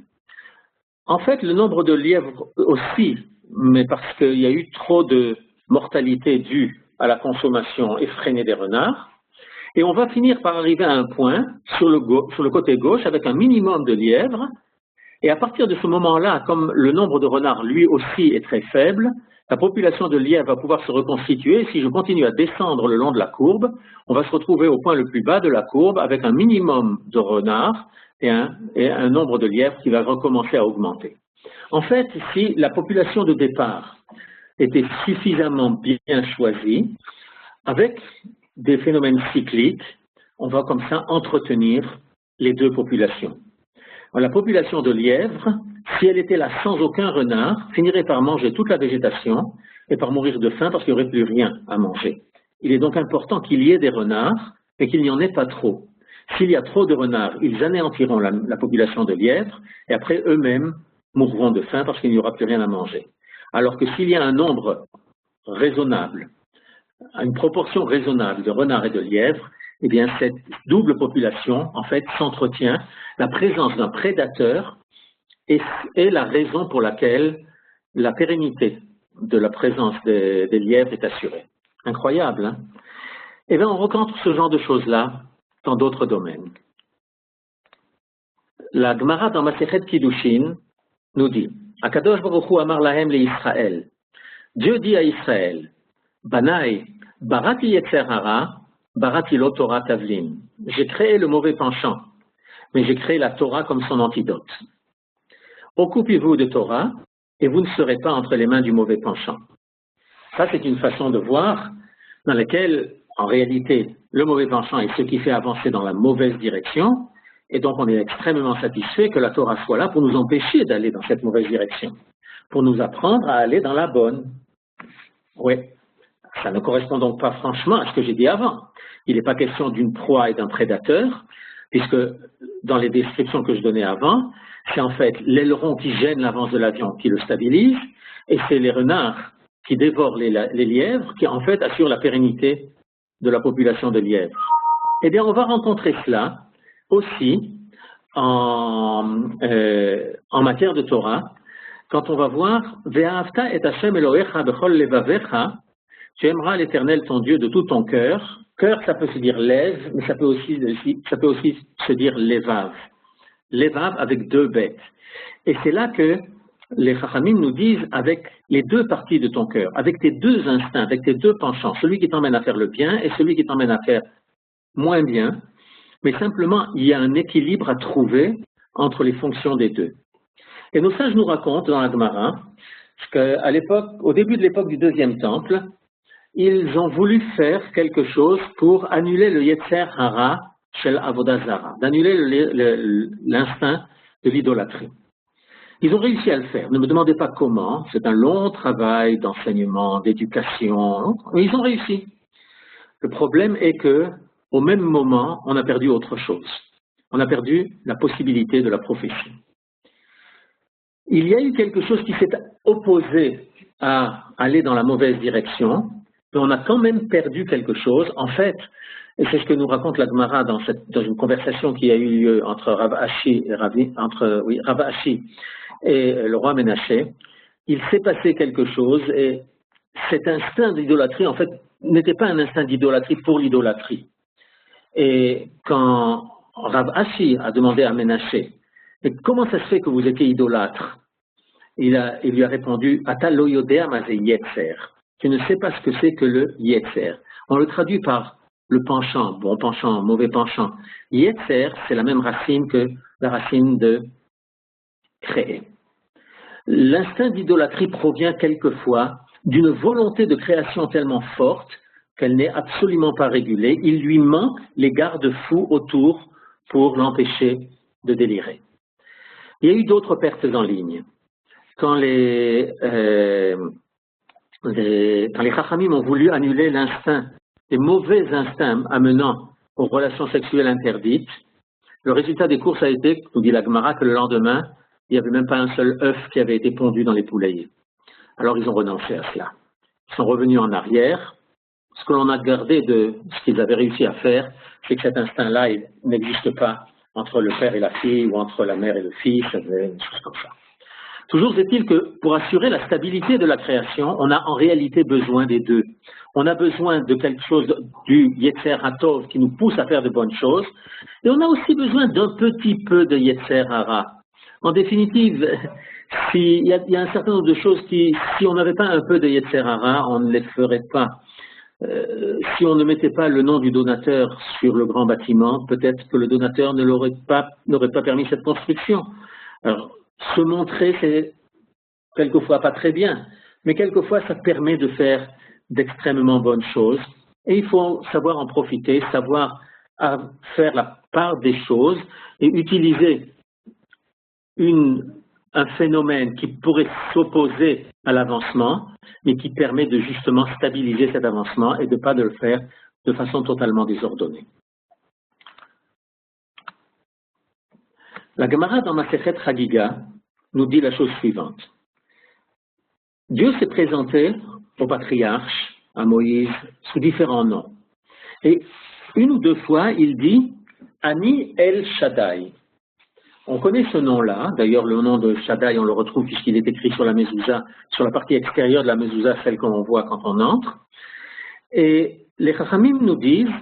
En fait, le nombre de lièvres aussi, mais parce qu'il y a eu trop de mortalité due à la consommation effrénée des renards. Et on va finir par arriver à un point sur le côté gauche avec un minimum de lièvres. Et à partir de ce moment-là, comme le nombre de renards lui aussi est très faible, la population de lièvres va pouvoir se reconstituer. Si je continue à descendre le long de la courbe, on va se retrouver au point le plus bas de la courbe avec un minimum de renards et un nombre de lièvres qui va recommencer à augmenter. En fait, si la population de départ était suffisamment bien choisie, avec des phénomènes cycliques, on va comme ça entretenir les deux populations. La population de lièvres, si elle était là sans aucun renard, finirait par manger toute la végétation et par mourir de faim parce qu'il n'y aurait plus rien à manger. Il est donc important qu'il y ait des renards, mais qu'il n'y en ait pas trop. S'il y a trop de renards, ils anéantiront la population de lièvres et après eux-mêmes mourront de faim parce qu'il n'y aura plus rien à manger. Alors que s'il y a un nombre raisonnable, une proportion raisonnable de renards et de lièvres, eh bien cette double population, en fait, s'entretient. La présence d'un prédateur est la raison pour laquelle la pérennité de la présence des lièvres est assurée. Incroyable, hein? Eh bien, on rencontre ce genre de choses-là dans d'autres domaines. La Gemara dans Masechet Kiddushin nous dit, Akadosh Baruch Hu amar lahem le Israël. Dieu dit à Israël, Banaï, barati yetzer hara, barati lo Torah tavlin. J'ai créé le mauvais penchant, mais j'ai créé la Torah comme son antidote. Occupez-vous de Torah, et vous ne serez pas entre les mains du mauvais penchant. Ça, c'est une façon de voir dans laquelle, en réalité, le mauvais penchant est ce qui fait avancer dans la mauvaise direction, et donc on est extrêmement satisfait que la Torah soit là pour nous empêcher d'aller dans cette mauvaise direction, pour nous apprendre à aller dans la bonne. Oui, ça ne correspond donc pas franchement à ce que j'ai dit avant. Il n'est pas question d'une proie et d'un prédateur, puisque dans les descriptions que je donnais avant, c'est en fait l'aileron qui gêne l'avance de l'avion qui le stabilise, et c'est les renards qui dévorent les lièvres qui en fait assurent la pérennité de la population de lièvres. Eh bien, on va rencontrer cela aussi en matière de Torah, quand on va voir « Ve'ahavta et Hashem Elohecha bechol levavecha » tu aimeras l'Éternel ton Dieu de tout ton cœur. Cœur, ça peut se dire lève, mais ça peut aussi se dire levav. Levav avec deux bêtes. Et c'est là que les Chachamim nous disent avec les deux parties de ton cœur, avec tes deux instincts, avec tes deux penchants, celui qui t'emmène à faire le bien et celui qui t'emmène à faire moins bien, mais simplement il y a un équilibre à trouver entre les fonctions des deux. Et nos sages nous racontent dans la Gemara qu'à l'époque, au début de l'époque du deuxième temple, ils ont voulu faire quelque chose pour annuler le Yetzer Hara Shel Avodah Zara, d'annuler l'instinct de l'idolâtrie. Ils ont réussi à le faire. Ne me demandez pas comment, c'est un long travail d'enseignement, d'éducation, mais ils ont réussi. Le problème est que, au même moment, on a perdu autre chose. On a perdu la possibilité de la prophétie. Il y a eu quelque chose qui s'est opposé à aller dans la mauvaise direction, mais on a quand même perdu quelque chose. En fait, et c'est ce que nous raconte la Gemara dans une conversation qui a eu lieu entre Rav Ashi et le roi Ménaché, il s'est passé quelque chose et cet instinct d'idolâtrie, en fait, n'était pas un instinct d'idolâtrie pour l'idolâtrie. Et quand Rav Ashi a demandé à Ménaché, mais comment ça se fait que vous étiez idolâtre? Il lui a répondu, Ata lo yodea ma ze yetzer. Tu ne sais pas ce que c'est que le yetzer. On le traduit par le penchant, bon penchant, mauvais penchant. Yetzer, c'est la même racine que la racine de créer. L'instinct d'idolâtrie provient quelquefois d'une volonté de création tellement forte qu'elle n'est absolument pas régulée. Il lui manque les garde-fous autour pour l'empêcher de délirer. Il y a eu d'autres pertes en ligne. Quand les Chachamim ont voulu annuler l'instinct, les mauvais instincts amenant aux relations sexuelles interdites, le résultat des courses a été, nous dit la Gemara, que le lendemain, il n'y avait même pas un seul œuf qui avait été pondu dans les poulaillers. Alors ils ont renoncé à cela. Ils sont revenus en arrière. Ce que l'on a gardé de ce qu'ils avaient réussi à faire, c'est que cet instinct-là, il n'existe pas entre le père et la fille ou entre la mère et le fils, une chose comme ça. Toujours est-il que pour assurer la stabilité de la création, on a en réalité besoin des deux. On a besoin de quelque chose du Yetzer Hatov qui nous pousse à faire de bonnes choses, et on a aussi besoin d'un petit peu de Yetzer Hara. En définitive, il y a un certain nombre de choses qui, si on n'avait pas un peu de Yetzer Hara, on ne les ferait pas. Si on ne mettait pas le nom du donateur sur le grand bâtiment, peut-être que le donateur n'aurait pas permis cette construction. Alors, se montrer, c'est quelquefois pas très bien, mais quelquefois ça permet de faire d'extrêmement bonnes choses. Et il faut savoir en profiter, savoir faire la part des choses et utiliser un phénomène qui pourrait s'opposer à l'avancement, mais qui permet de justement stabiliser cet avancement et de ne pas le faire de façon totalement désordonnée. La Gemara dans Masechet Chagiga nous dit la chose suivante. Dieu s'est présenté au patriarche, à Moïse, sous différents noms. Et une ou deux fois, il dit « Ani El Shaddai ». On connaît ce nom-là, d'ailleurs le nom de Shaddai, on le retrouve puisqu'il est écrit sur la mezouza, sur la partie extérieure de la mezouza, celle qu'on voit quand on entre. Et les Chachamim nous disent,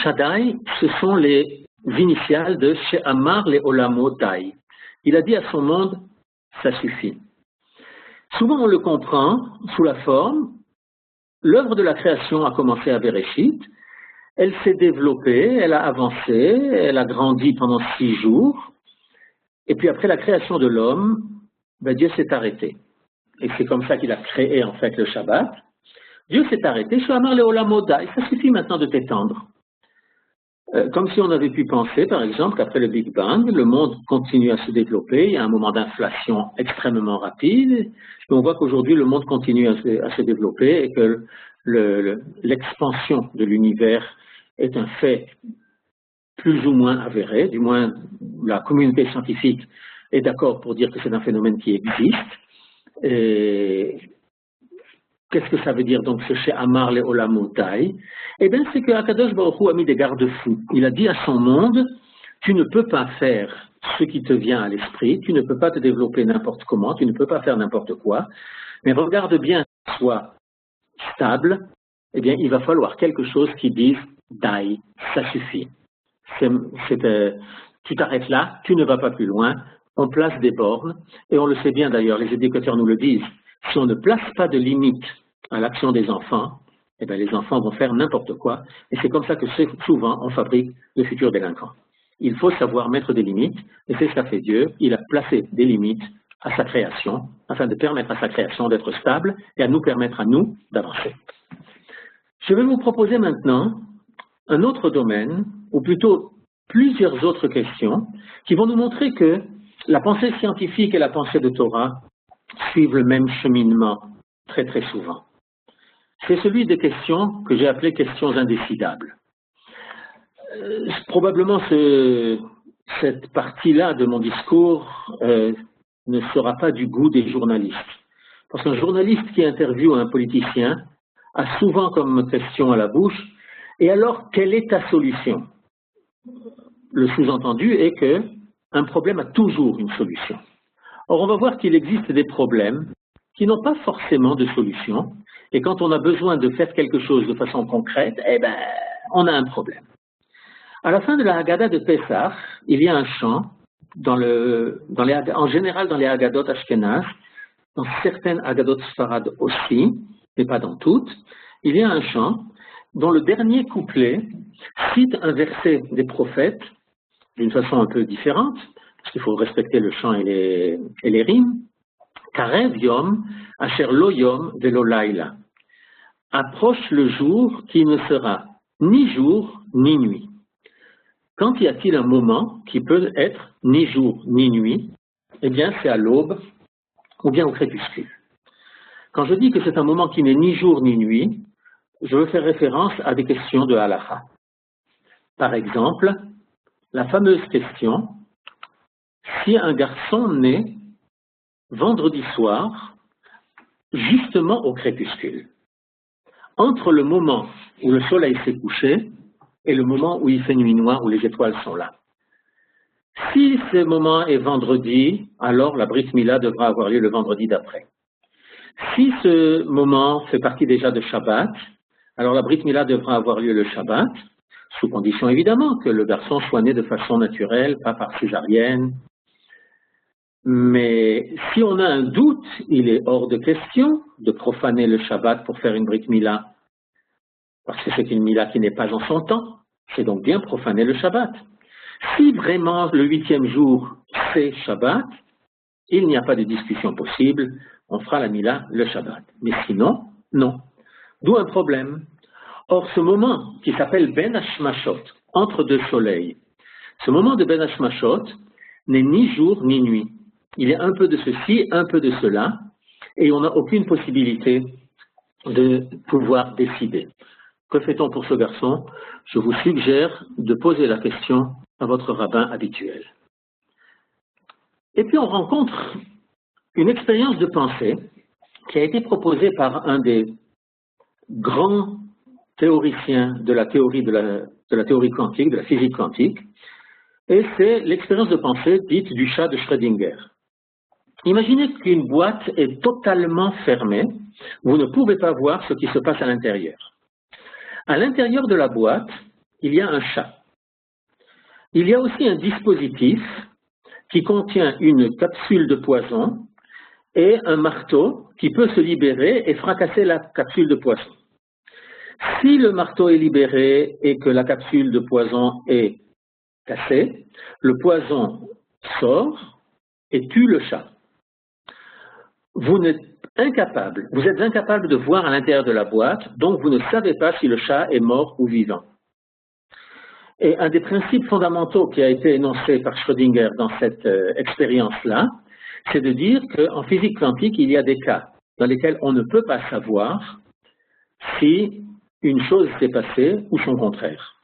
Shaddai, ce sont les initiales de She'amar le Olamotai. Il a dit à son monde, ça suffit. Souvent on le comprend sous la forme, l'œuvre de la création a commencé à Bereshit, elle s'est développée, elle a avancé, elle a grandi pendant 6 jours, et puis après la création de l'homme, Dieu s'est arrêté. Et c'est comme ça qu'il a créé en fait le Shabbat. Dieu s'est arrêté, She'amar le Olamotai, ça suffit maintenant de t'étendre. Comme si on avait pu penser, par exemple, qu'après le Big Bang, le monde continue à se développer, il y a un moment d'inflation extrêmement rapide, et on voit qu'aujourd'hui le monde continue à se développer et que l'expansion de l'univers est un fait plus ou moins avéré, du moins la communauté scientifique est d'accord pour dire que c'est un phénomène qui existe. Et qu'est-ce que ça veut dire donc ce She'amar le Olamotai? Eh bien, c'est que Akadosh Baruch Hu a mis des garde-fous. Il a dit à son monde, tu ne peux pas faire ce qui te vient à l'esprit, tu ne peux pas te développer n'importe comment, tu ne peux pas faire n'importe quoi, mais regarde bien, sois stable, eh bien, il va falloir quelque chose qui dise, Dai, ça suffit. Tu t'arrêtes là, tu ne vas pas plus loin, on place des bornes, et on le sait bien d'ailleurs, les éducateurs nous le disent, si on ne place pas de limites à l'action des enfants, eh bien, les enfants vont faire n'importe quoi, et c'est comme ça que souvent on fabrique de futurs délinquants. Il faut savoir mettre des limites, et c'est ce qu'a fait Dieu, il a placé des limites à sa création, afin de permettre à sa création d'être stable, et à nous permettre à nous d'avancer. Je vais vous proposer maintenant un autre domaine, ou plutôt plusieurs autres questions, qui vont nous montrer que la pensée scientifique et la pensée de Torah suivent le même cheminement très très souvent. C'est celui des questions que j'ai appelées questions indécidables. Probablement cette partie-là de mon discours ne sera pas du goût des journalistes. Parce qu'un journaliste qui interviewe un politicien a souvent comme question à la bouche, et alors quelle est ta solution? Le sous-entendu est qu'un problème a toujours une solution. Or, on va voir qu'il existe des problèmes qui n'ont pas forcément de solution, et quand on a besoin de faire quelque chose de façon concrète, eh ben, on a un problème. À la fin de la Haggadah de Pessah, il y a un chant, en général dans les Haggadot Ashkenaz, dans certaines Haggadot Sfarad aussi, mais pas dans toutes, il y a un chant dont le dernier couplet cite un verset des prophètes d'une façon un peu différente, parce qu'il faut respecter le chant et les rimes. Karev yom asher lo yom velo laila. Approche le jour qui ne sera ni jour ni nuit. Quand y a-t-il un moment qui peut être ni jour ni nuit? Eh bien, c'est à l'aube ou bien au crépuscule. Quand je dis que c'est un moment qui n'est ni jour ni nuit, je veux faire référence à des questions de halakha. Par exemple, la fameuse question, si un garçon naît vendredi soir, justement au crépuscule, entre le moment où le soleil s'est couché et le moment où il fait nuit noire, où les étoiles sont là. Si ce moment est vendredi, alors la Brit Mila devra avoir lieu le vendredi d'après. Si ce moment fait partie déjà de Shabbat, alors la Brit Mila devra avoir lieu le Shabbat, sous condition évidemment que le garçon soit né de façon naturelle, pas par césarienne. Mais si on a un doute, il est hors de question de profaner le Shabbat pour faire une Brit Mila, parce que c'est une Mila qui n'est pas en son temps. C'est donc bien profaner le Shabbat. Si vraiment le 8e jour c'est Shabbat, il n'y a pas de discussion possible, on fera la Mila le Shabbat. Mais sinon, non. D'où un problème. Or, ce moment qui s'appelle Ben Hashmashot, entre deux soleils, ce moment de Ben Hashmashot n'est ni jour ni nuit. Il y a un peu de ceci, un peu de cela, et on n'a aucune possibilité de pouvoir décider. Que fait-on pour ce garçon? Je vous suggère de poser la question à votre rabbin habituel. Et puis on rencontre une expérience de pensée qui a été proposée par un des grands théoriciens de la théorie quantique, de la physique quantique, et c'est l'expérience de pensée dite du chat de Schrödinger. Imaginez qu'une boîte est totalement fermée, vous ne pouvez pas voir ce qui se passe à l'intérieur. À l'intérieur de la boîte, il y a un chat. Il y a aussi un dispositif qui contient une capsule de poison et un marteau qui peut se libérer et fracasser la capsule de poison. Si le marteau est libéré et que la capsule de poison est cassée, le poison sort et tue le chat. Vous êtes incapable de voir à l'intérieur de la boîte, donc vous ne savez pas si le chat est mort ou vivant. Et un des principes fondamentaux qui a été énoncé par Schrödinger dans cette expérience-là, c'est de dire qu'en physique quantique, il y a des cas dans lesquels on ne peut pas savoir si une chose s'est passée ou son contraire.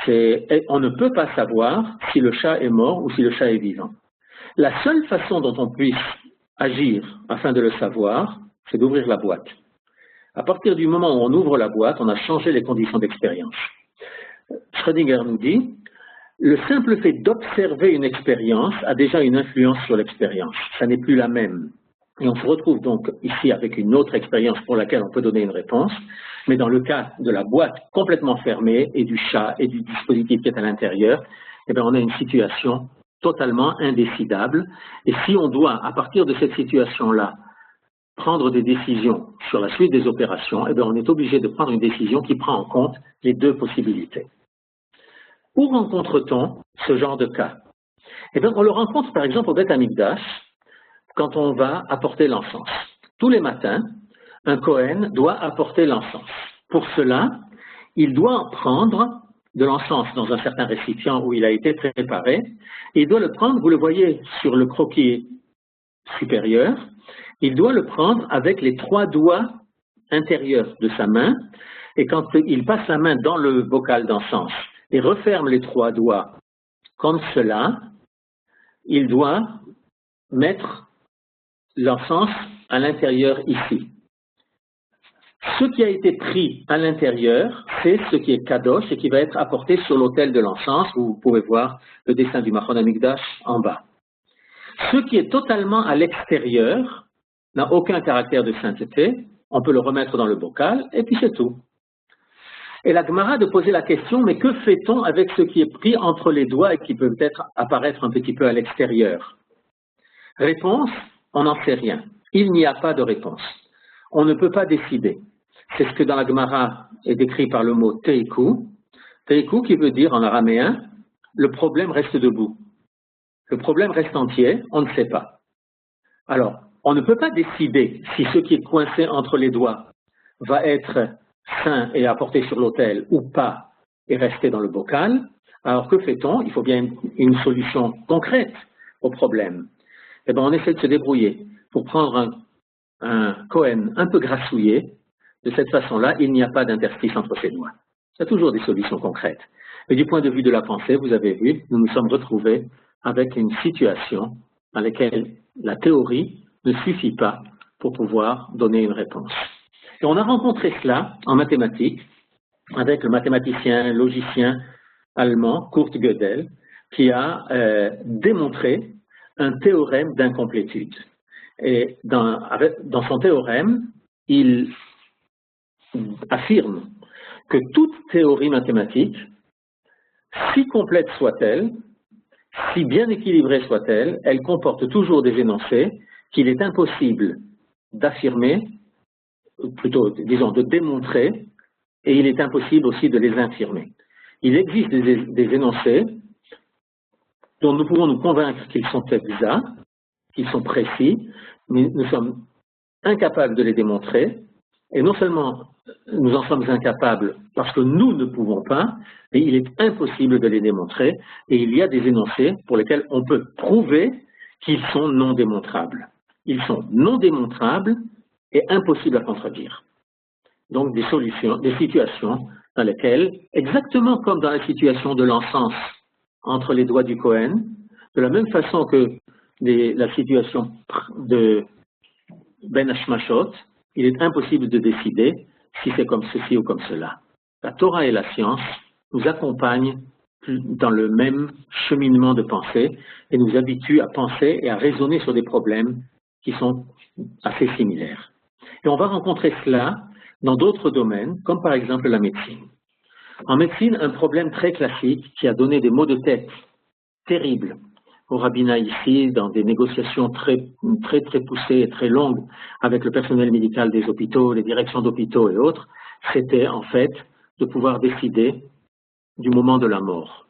On ne peut pas savoir si le chat est mort ou si le chat est vivant. La seule façon dont on puisse agir afin de le savoir, c'est d'ouvrir la boîte. À partir du moment où on ouvre la boîte, on a changé les conditions d'expérience. Schrödinger nous dit, le simple fait d'observer une expérience a déjà une influence sur l'expérience. Ça n'est plus la même. Et on se retrouve donc ici avec une autre expérience pour laquelle on peut donner une réponse, mais dans le cas de la boîte complètement fermée et du chat et du dispositif qui est à l'intérieur, eh bien on a une situation totalement indécidable. Et si on doit, à partir de cette situation-là, prendre des décisions sur la suite des opérations, eh bien on est obligé de prendre une décision qui prend en compte les deux possibilités. Où rencontre-t-on ce genre de cas? Eh bien, on le rencontre par exemple au Beth Amikdash, quand on va apporter l'encens. Tous les matins, un Kohen doit apporter l'encens. Pour cela, il doit prendre de l'encens dans un certain récipient où il a été préparé, et il doit le prendre, vous le voyez sur le croquis supérieur, il doit le prendre avec les 3 doigts intérieurs de sa main, et quand il passe la main dans le bocal d'encens et referme les 3 doigts comme cela, il doit mettre l'encens à l'intérieur ici. Ce qui a été pris à l'intérieur, c'est ce qui est kadosh et qui va être apporté sur l'autel de l'encens, où vous pouvez voir le dessin du Machon Amikdash en bas. Ce qui est totalement à l'extérieur n'a aucun caractère de sainteté, on peut le remettre dans le bocal, et puis c'est tout. Et la Gemara de poser la question, mais que fait-on avec ce qui est pris entre les doigts et qui peut peut-être apparaître un petit peu à l'extérieur? Réponse, on n'en sait rien. Il n'y a pas de réponse. On ne peut pas décider. C'est ce que dans la Gemara est décrit par le mot teiku. Teiku qui veut dire en araméen, le problème reste debout. Le problème reste entier, on ne sait pas. Alors, on ne peut pas décider si ce qui est coincé entre les doigts va être sain et apporté sur l'autel ou pas et rester dans le bocal. Alors que fait-on? Il faut bien une solution concrète au problème. Eh bien, on essaie de se débrouiller pour prendre un Kohen un peu grassouillé. De cette façon-là, il n'y a pas d'interstice entre ses doigts. Il y a toujours des solutions concrètes. Et du point de vue de la pensée, vous avez vu, nous nous sommes retrouvés avec une situation dans laquelle la théorie ne suffit pas pour pouvoir donner une réponse. Et on a rencontré cela en mathématiques avec le mathématicien, logicien allemand Kurt Gödel, qui a démontré un théorème d'incomplétude. Et dans son théorème, il affirme que toute théorie mathématique, si complète soit-elle, si bien équilibrée soit-elle, elle comporte toujours des énoncés qu'il est impossible d'affirmer, plutôt, disons, de démontrer, et il est impossible aussi de les infirmer. Il existe des énoncés dont nous pouvons nous convaincre qu'ils sont exacts, qu'ils sont précis, mais nous sommes incapables de les démontrer, et non seulement nous en sommes incapables parce que nous ne pouvons pas, mais il est impossible de les démontrer, et il y a des énoncés pour lesquels on peut prouver qu'ils sont non démontrables. Ils sont non démontrables et impossibles à contredire. Donc des solutions, des situations dans lesquelles, exactement comme dans la situation de l'encens entre les doigts du Cohen, de la même façon que la situation de Ben Hashmashot, il est impossible de décider si c'est comme ceci ou comme cela. La Torah et la science nous accompagnent dans le même cheminement de pensée et nous habituent à penser et à raisonner sur des problèmes qui sont assez similaires. Et on va rencontrer cela dans d'autres domaines, comme par exemple la médecine. En médecine, un problème très classique qui a donné des maux de tête terribles au rabbinat ici, dans des négociations très poussées et très longues avec le personnel médical des hôpitaux, les directions d'hôpitaux et autres, c'était en fait de pouvoir décider du moment de la mort.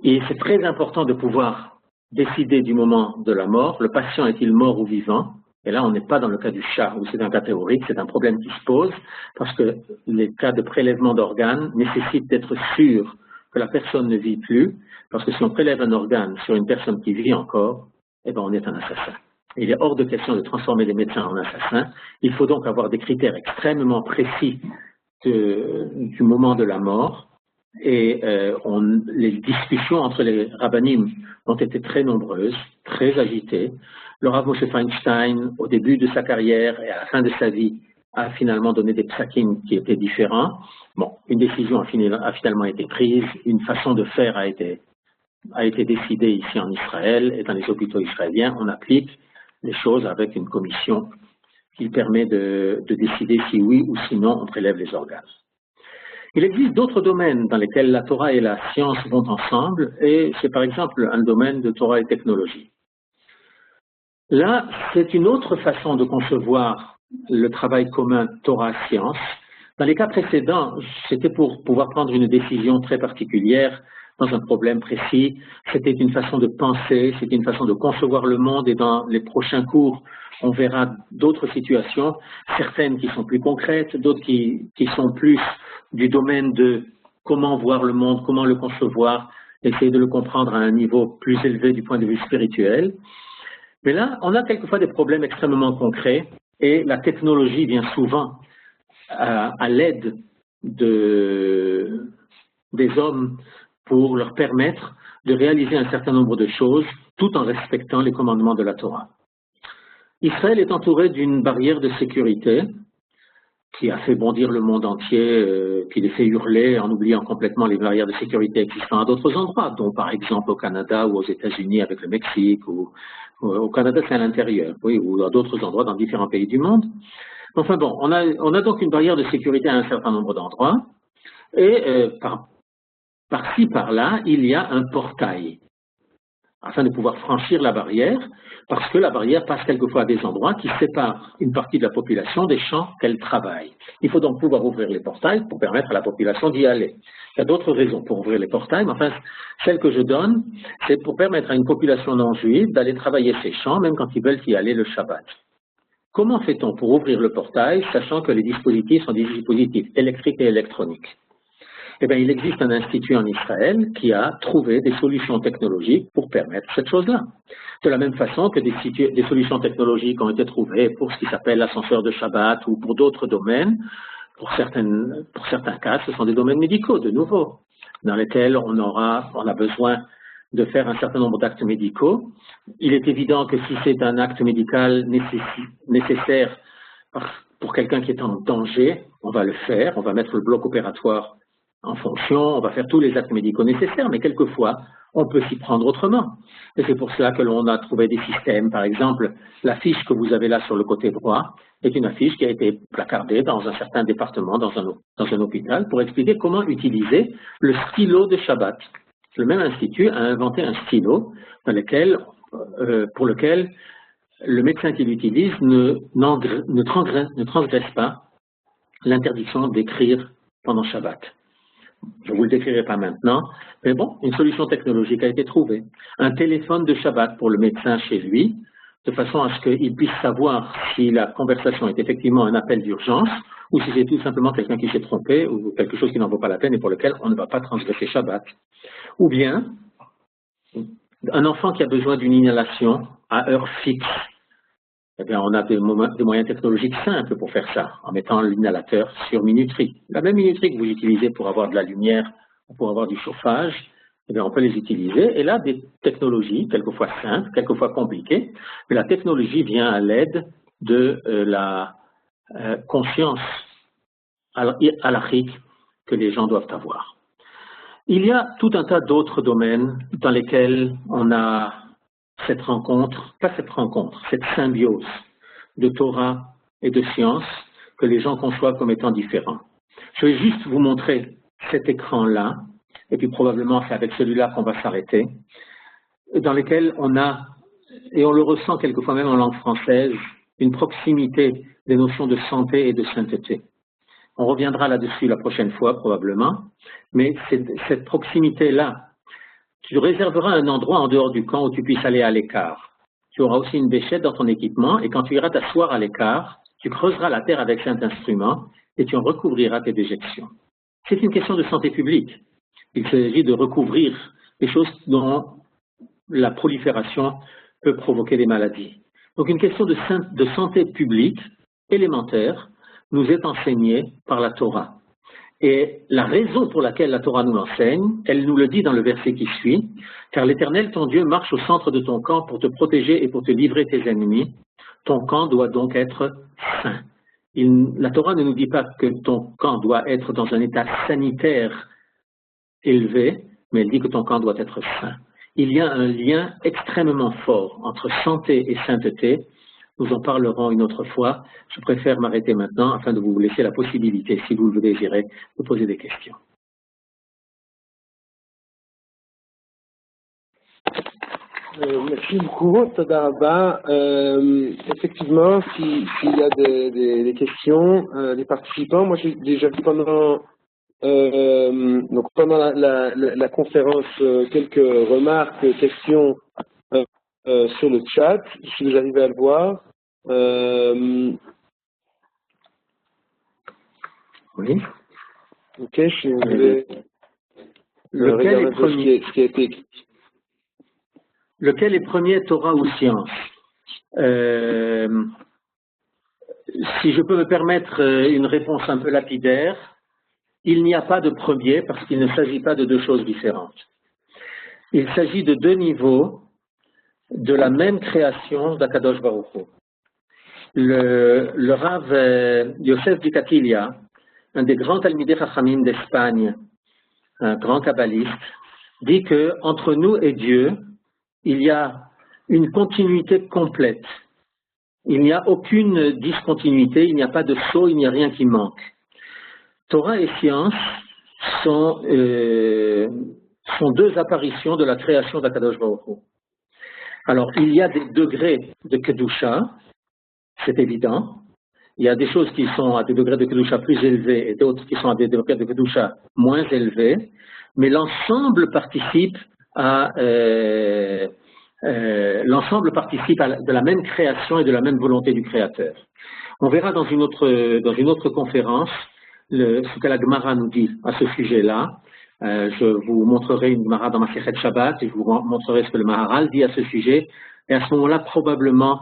Et c'est très important de pouvoir décider du moment de la mort. Le patient est-il mort ou vivant? Et là, on n'est pas dans le cas du chat, où c'est un cas théorique, c'est un problème qui se pose, parce que les cas de prélèvement d'organes nécessitent d'être sûr que la personne ne vit plus, parce que si on prélève un organe sur une personne qui vit encore, eh ben on est un assassin. Il est hors de question de transformer les médecins en assassins. Il faut donc avoir des critères extrêmement précis du moment de la mort. Et les discussions entre les rabbinim ont été très nombreuses, très agitées. Le Rav Moshe Feinstein, au début de sa carrière et à la fin de sa vie, a finalement donné des psakim qui étaient différents. Bon, une décision a finalement été prise, une façon de faire a été décidée ici en Israël et dans les hôpitaux israéliens. On applique les choses avec une commission qui permet de décider si oui ou sinon on prélève les organes. Il existe d'autres domaines dans lesquels la Torah et la science vont ensemble, et c'est par exemple un domaine de Torah et technologie. Là, c'est une autre façon de concevoir le travail commun Torah-science. Dans les cas précédents, c'était pour pouvoir prendre une décision très particulière dans un problème précis. C'était une façon de penser, c'était une façon de concevoir le monde, et dans les prochains cours, on verra d'autres situations, certaines qui sont plus concrètes, d'autres qui sont plus du domaine de comment voir le monde, comment le concevoir, essayer de le comprendre à un niveau plus élevé du point de vue spirituel. Mais là, on a quelquefois des problèmes extrêmement concrets, et la technologie vient souvent à l'aide des hommes pour leur permettre de réaliser un certain nombre de choses tout en respectant les commandements de la Torah. Israël est entouré d'une barrière de sécurité qui a fait bondir le monde entier, qui les fait hurler en oubliant complètement les barrières de sécurité existant à d'autres endroits, dont par exemple au Canada ou aux États-Unis avec le Mexique, ou au Canada c'est à l'intérieur, oui, ou à d'autres endroits dans différents pays du monde. Enfin bon, on a donc une barrière de sécurité à un certain nombre d'endroits, et par-ci, par-là, il y a un portail, afin de pouvoir franchir la barrière, parce que la barrière passe quelquefois à des endroits qui séparent une partie de la population des champs qu'elle travaille. Il faut donc pouvoir ouvrir les portails pour permettre à la population d'y aller. Il y a d'autres raisons pour ouvrir les portails, mais enfin, celle que je donne, c'est pour permettre à une population non juive d'aller travailler ses champs, même quand ils veulent y aller le Shabbat. Comment fait-on pour ouvrir le portail, sachant que les dispositifs sont des dispositifs électriques et électroniques? Eh bien, il existe un institut en Israël qui a trouvé des solutions technologiques pour permettre cette chose-là. De la même façon que des solutions technologiques ont été trouvées pour ce qui s'appelle l'ascenseur de Shabbat ou pour d'autres domaines. Pour certains cas, ce sont des domaines médicaux, de nouveau, dans lesquels on a besoin de faire un certain nombre d'actes médicaux. Il est évident que si c'est un acte médical nécessaire pour quelqu'un qui est en danger, on va le faire, on va mettre le bloc opératoire en fonction, on va faire tous les actes médicaux nécessaires, mais quelquefois, on peut s'y prendre autrement. Et c'est pour cela que l'on a trouvé des systèmes. Par exemple, l'affiche que vous avez là sur le côté droit est une affiche qui a été placardée dans un certain département, dans un hôpital, pour expliquer comment utiliser le stylo de Shabbat. Le même institut a inventé un stylo pour lequel le médecin qui l'utilise ne transgresse pas l'interdiction d'écrire pendant Shabbat. Je ne vous le décrirai pas maintenant, mais bon, une solution technologique a été trouvée. Un téléphone de Shabbat pour le médecin chez lui, de façon à ce qu'il puisse savoir si la conversation est effectivement un appel d'urgence ou si c'est tout simplement quelqu'un qui s'est trompé ou quelque chose qui n'en vaut pas la peine et pour lequel on ne va pas transgresser Shabbat. Ou bien, un enfant qui a besoin d'une inhalation à heure fixe. Eh bien, on a des moyens technologiques simples pour faire ça, en mettant l'inhalateur sur minuterie. La même minuterie que vous utilisez pour avoir de la lumière ou pour avoir du chauffage, eh bien, on peut les utiliser. Et là, des technologies, quelquefois simples, quelquefois compliquées, mais la technologie vient à l'aide de la conscience halachique que les gens doivent avoir. Il y a tout un tas d'autres domaines dans lesquels on a cette symbiose de Torah et de science que les gens conçoivent comme étant différents. Je vais juste vous montrer cet écran-là, et puis probablement c'est avec celui-là qu'on va s'arrêter, dans lequel on a, et on le ressent quelquefois même en langue française, une proximité des notions de santé et de sainteté. On reviendra là-dessus la prochaine fois probablement, mais cette proximité-là, tu réserveras un endroit en dehors du camp où tu puisses aller à l'écart. Tu auras aussi une béchette dans ton équipement et quand tu iras t'asseoir à l'écart, tu creuseras la terre avec cet instrument et tu en recouvriras tes déjections. C'est une question de santé publique. Il s'agit de recouvrir des choses dont la prolifération peut provoquer des maladies. Donc une question de santé publique élémentaire nous est enseignée par la Torah. Et la raison pour laquelle la Torah nous l'enseigne, elle nous le dit dans le verset qui suit, « Car l'Éternel, ton Dieu, marche au centre de ton camp pour te protéger et pour te livrer tes ennemis. Ton camp doit donc être saint. » La Torah ne nous dit pas que ton camp doit être dans un état sanitaire élevé, mais elle dit que ton camp doit être saint. Il y a un lien extrêmement fort entre santé et sainteté. Nous en parlerons une autre fois. Je préfère m'arrêter maintenant afin de vous laisser la possibilité, si vous le désirez, de poser des questions. Merci beaucoup, Toda Rabba. Effectivement, s'il y a des questions, les participants, moi j'ai déjà vu pendant la conférence quelques remarques, questions sur le chat, si vous arrivez à le voir. Oui. Ok, je vais lequel est premier ce qui a été écrit. Lequel est premier, Torah ou science? Si je peux me permettre une réponse un peu lapidaire, il n'y a pas de premier parce qu'il ne s'agit pas de deux choses différentes. Il s'agit de deux niveaux de la même création d'Akadosh Baruch Hu. Le Rav Yosef Dikatilia, un des grands Talmidei Chachamim d'Espagne, un grand kabbaliste, dit que entre nous et Dieu, il y a une continuité complète. Il n'y a aucune discontinuité, il n'y a pas de saut, il n'y a rien qui manque. Torah et science sont deux apparitions de la création d'Akadosh Baruch Hu. Alors, il y a des degrés de Kedusha, c'est évident. Il y a des choses qui sont à des degrés de Kedusha plus élevés et d'autres qui sont à des degrés de Kedusha moins élevés, mais l'ensemble participe de la même création et de la même volonté du Créateur. On verra dans une autre conférence ce que la Gemara nous dit à ce sujet-là. Je vous montrerai une Gemara dans Masechet Shabbat et je vous montrerai ce que le Maharal dit à ce sujet. Et à ce moment-là, probablement,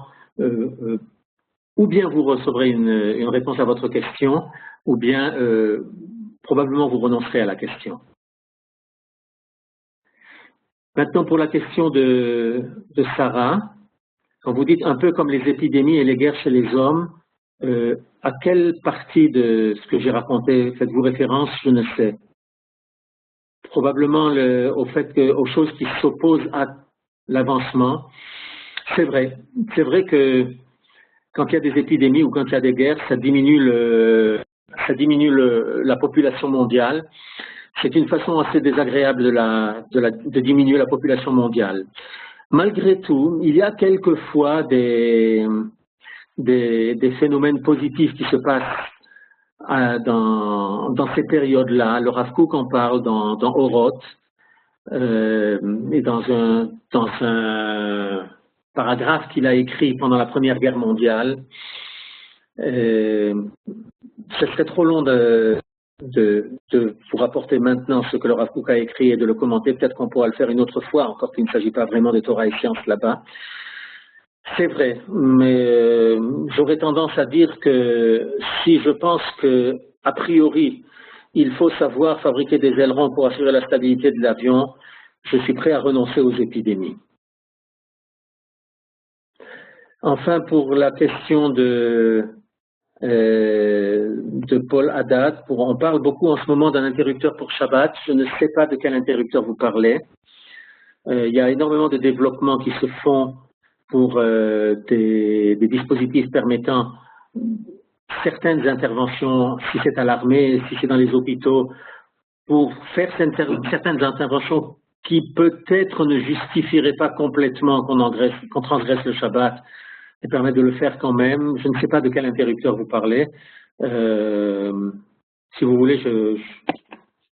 ou bien vous recevrez une réponse à votre question, ou bien probablement vous renoncerez à la question. Maintenant, pour la question de Sarah, quand vous dites un peu comme les épidémies et les guerres chez les hommes, à quelle partie de ce que j'ai raconté faites-vous référence? Je ne sais. probablement au fait aux choses qui s'opposent à l'avancement. C'est vrai que quand il y a des épidémies ou quand il y a des guerres, ça diminue la population mondiale. C'est une façon assez désagréable de diminuer la population mondiale. Malgré tout, il y a quelquefois des phénomènes positifs qui se passent dans ces périodes-là. Le Rav Kook en parle dans Oroth, et dans un paragraphe qu'il a écrit pendant la Première Guerre mondiale. Ce serait trop long de vous rapporter maintenant ce que le Rav Kook a écrit et de le commenter. Peut-être qu'on pourra le faire une autre fois, encore qu'il ne s'agit pas vraiment de Torah et sciences là-bas. C'est vrai, mais j'aurais tendance à dire que si je pense que, a priori, il faut savoir fabriquer des ailerons pour assurer la stabilité de l'avion, je suis prêt à renoncer aux épidémies. Enfin, pour la question de Paul Haddad, on parle beaucoup en ce moment d'un interrupteur pour Shabbat. Je ne sais pas de quel interrupteur vous parlez. Il y a énormément de développements qui se font pour des dispositifs permettant certaines interventions, si c'est à l'armée, si c'est dans les hôpitaux, pour faire certaines interventions qui peut-être ne justifieraient pas complètement qu'on transgresse le Shabbat et permettent de le faire quand même. Je ne sais pas de quel interrupteur vous parlez. Si vous voulez,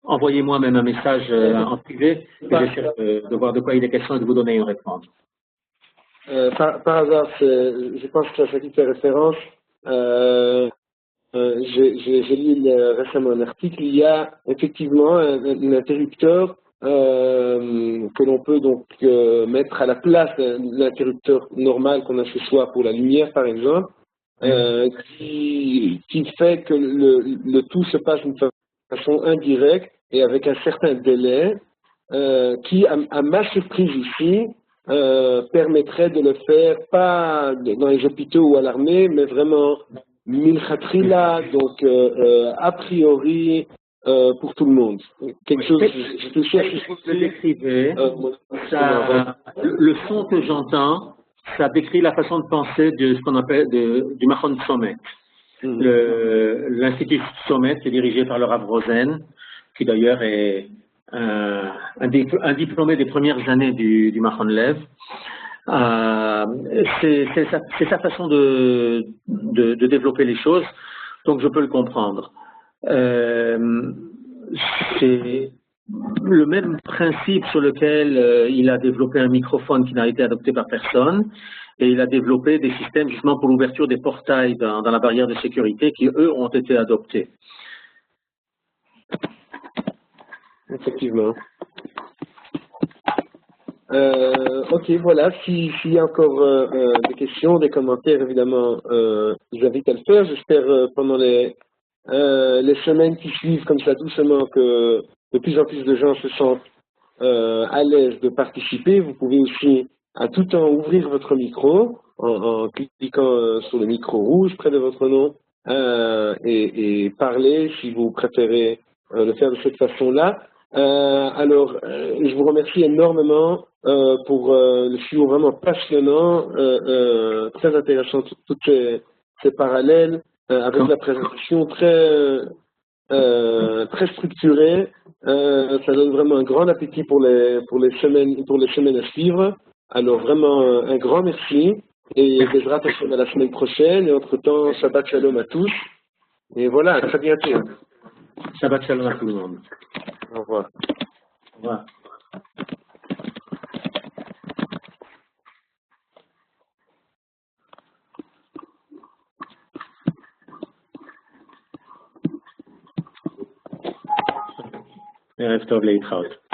envoyez-moi même un message en privé et j'essaierai de voir de quoi il est question et de vous donner une réponse. Par hasard, je pense que ça qui fait référence. J'ai lu récemment un article. Il y a effectivement un interrupteur que l'on peut donc mettre à la place de l'interrupteur normal qu'on a chez soi pour la lumière, par exemple, qui fait que le tout se passe d'une façon indirecte et avec un certain délai, qui, à ma surprise ici, permettrait de le faire pas dans les hôpitaux ou à l'armée, mais vraiment milchatrila, donc a priori pour tout le monde. Quelque chose, je touché à ce que vous décrivez, le son que j'entends, ça décrit la façon de penser de ce qu'on appelle du Machon Tzomet. L'Institut Tzomet est dirigé par le Rav Rosen, qui d'ailleurs est un diplômé des premières années du Machon Lev. C'est sa façon de développer les choses, donc je peux le comprendre. C'est le même principe sur lequel il a développé un microphone qui n'a été adopté par personne, et il a développé des systèmes justement pour l'ouverture des portails dans la barrière de sécurité qui, eux, ont été adoptés. Effectivement. Ok, voilà. S'il y a encore des questions, des commentaires, évidemment, je vous invite à le faire. J'espère pendant les semaines qui suivent, comme ça, doucement, que de plus en plus de gens se sentent à l'aise de participer. Vous pouvez aussi à tout temps ouvrir votre micro en cliquant sur le micro rouge près de votre nom et parler si vous préférez le faire de cette façon-là. Alors, je vous remercie énormément pour le suivi vraiment passionnant, très intéressant, tous ces parallèles, avec la présentation très structurée. Ça donne vraiment un grand appétit pour les semaines à suivre. Alors vraiment un grand merci et Bezrat Hashem à la semaine prochaine. Et entre-temps, Shabbat Shalom à tous. Et voilà, à très bientôt. Shabbat Shalom à tout le monde. Au revoir. Au revoir. Erev Tov, להתראות.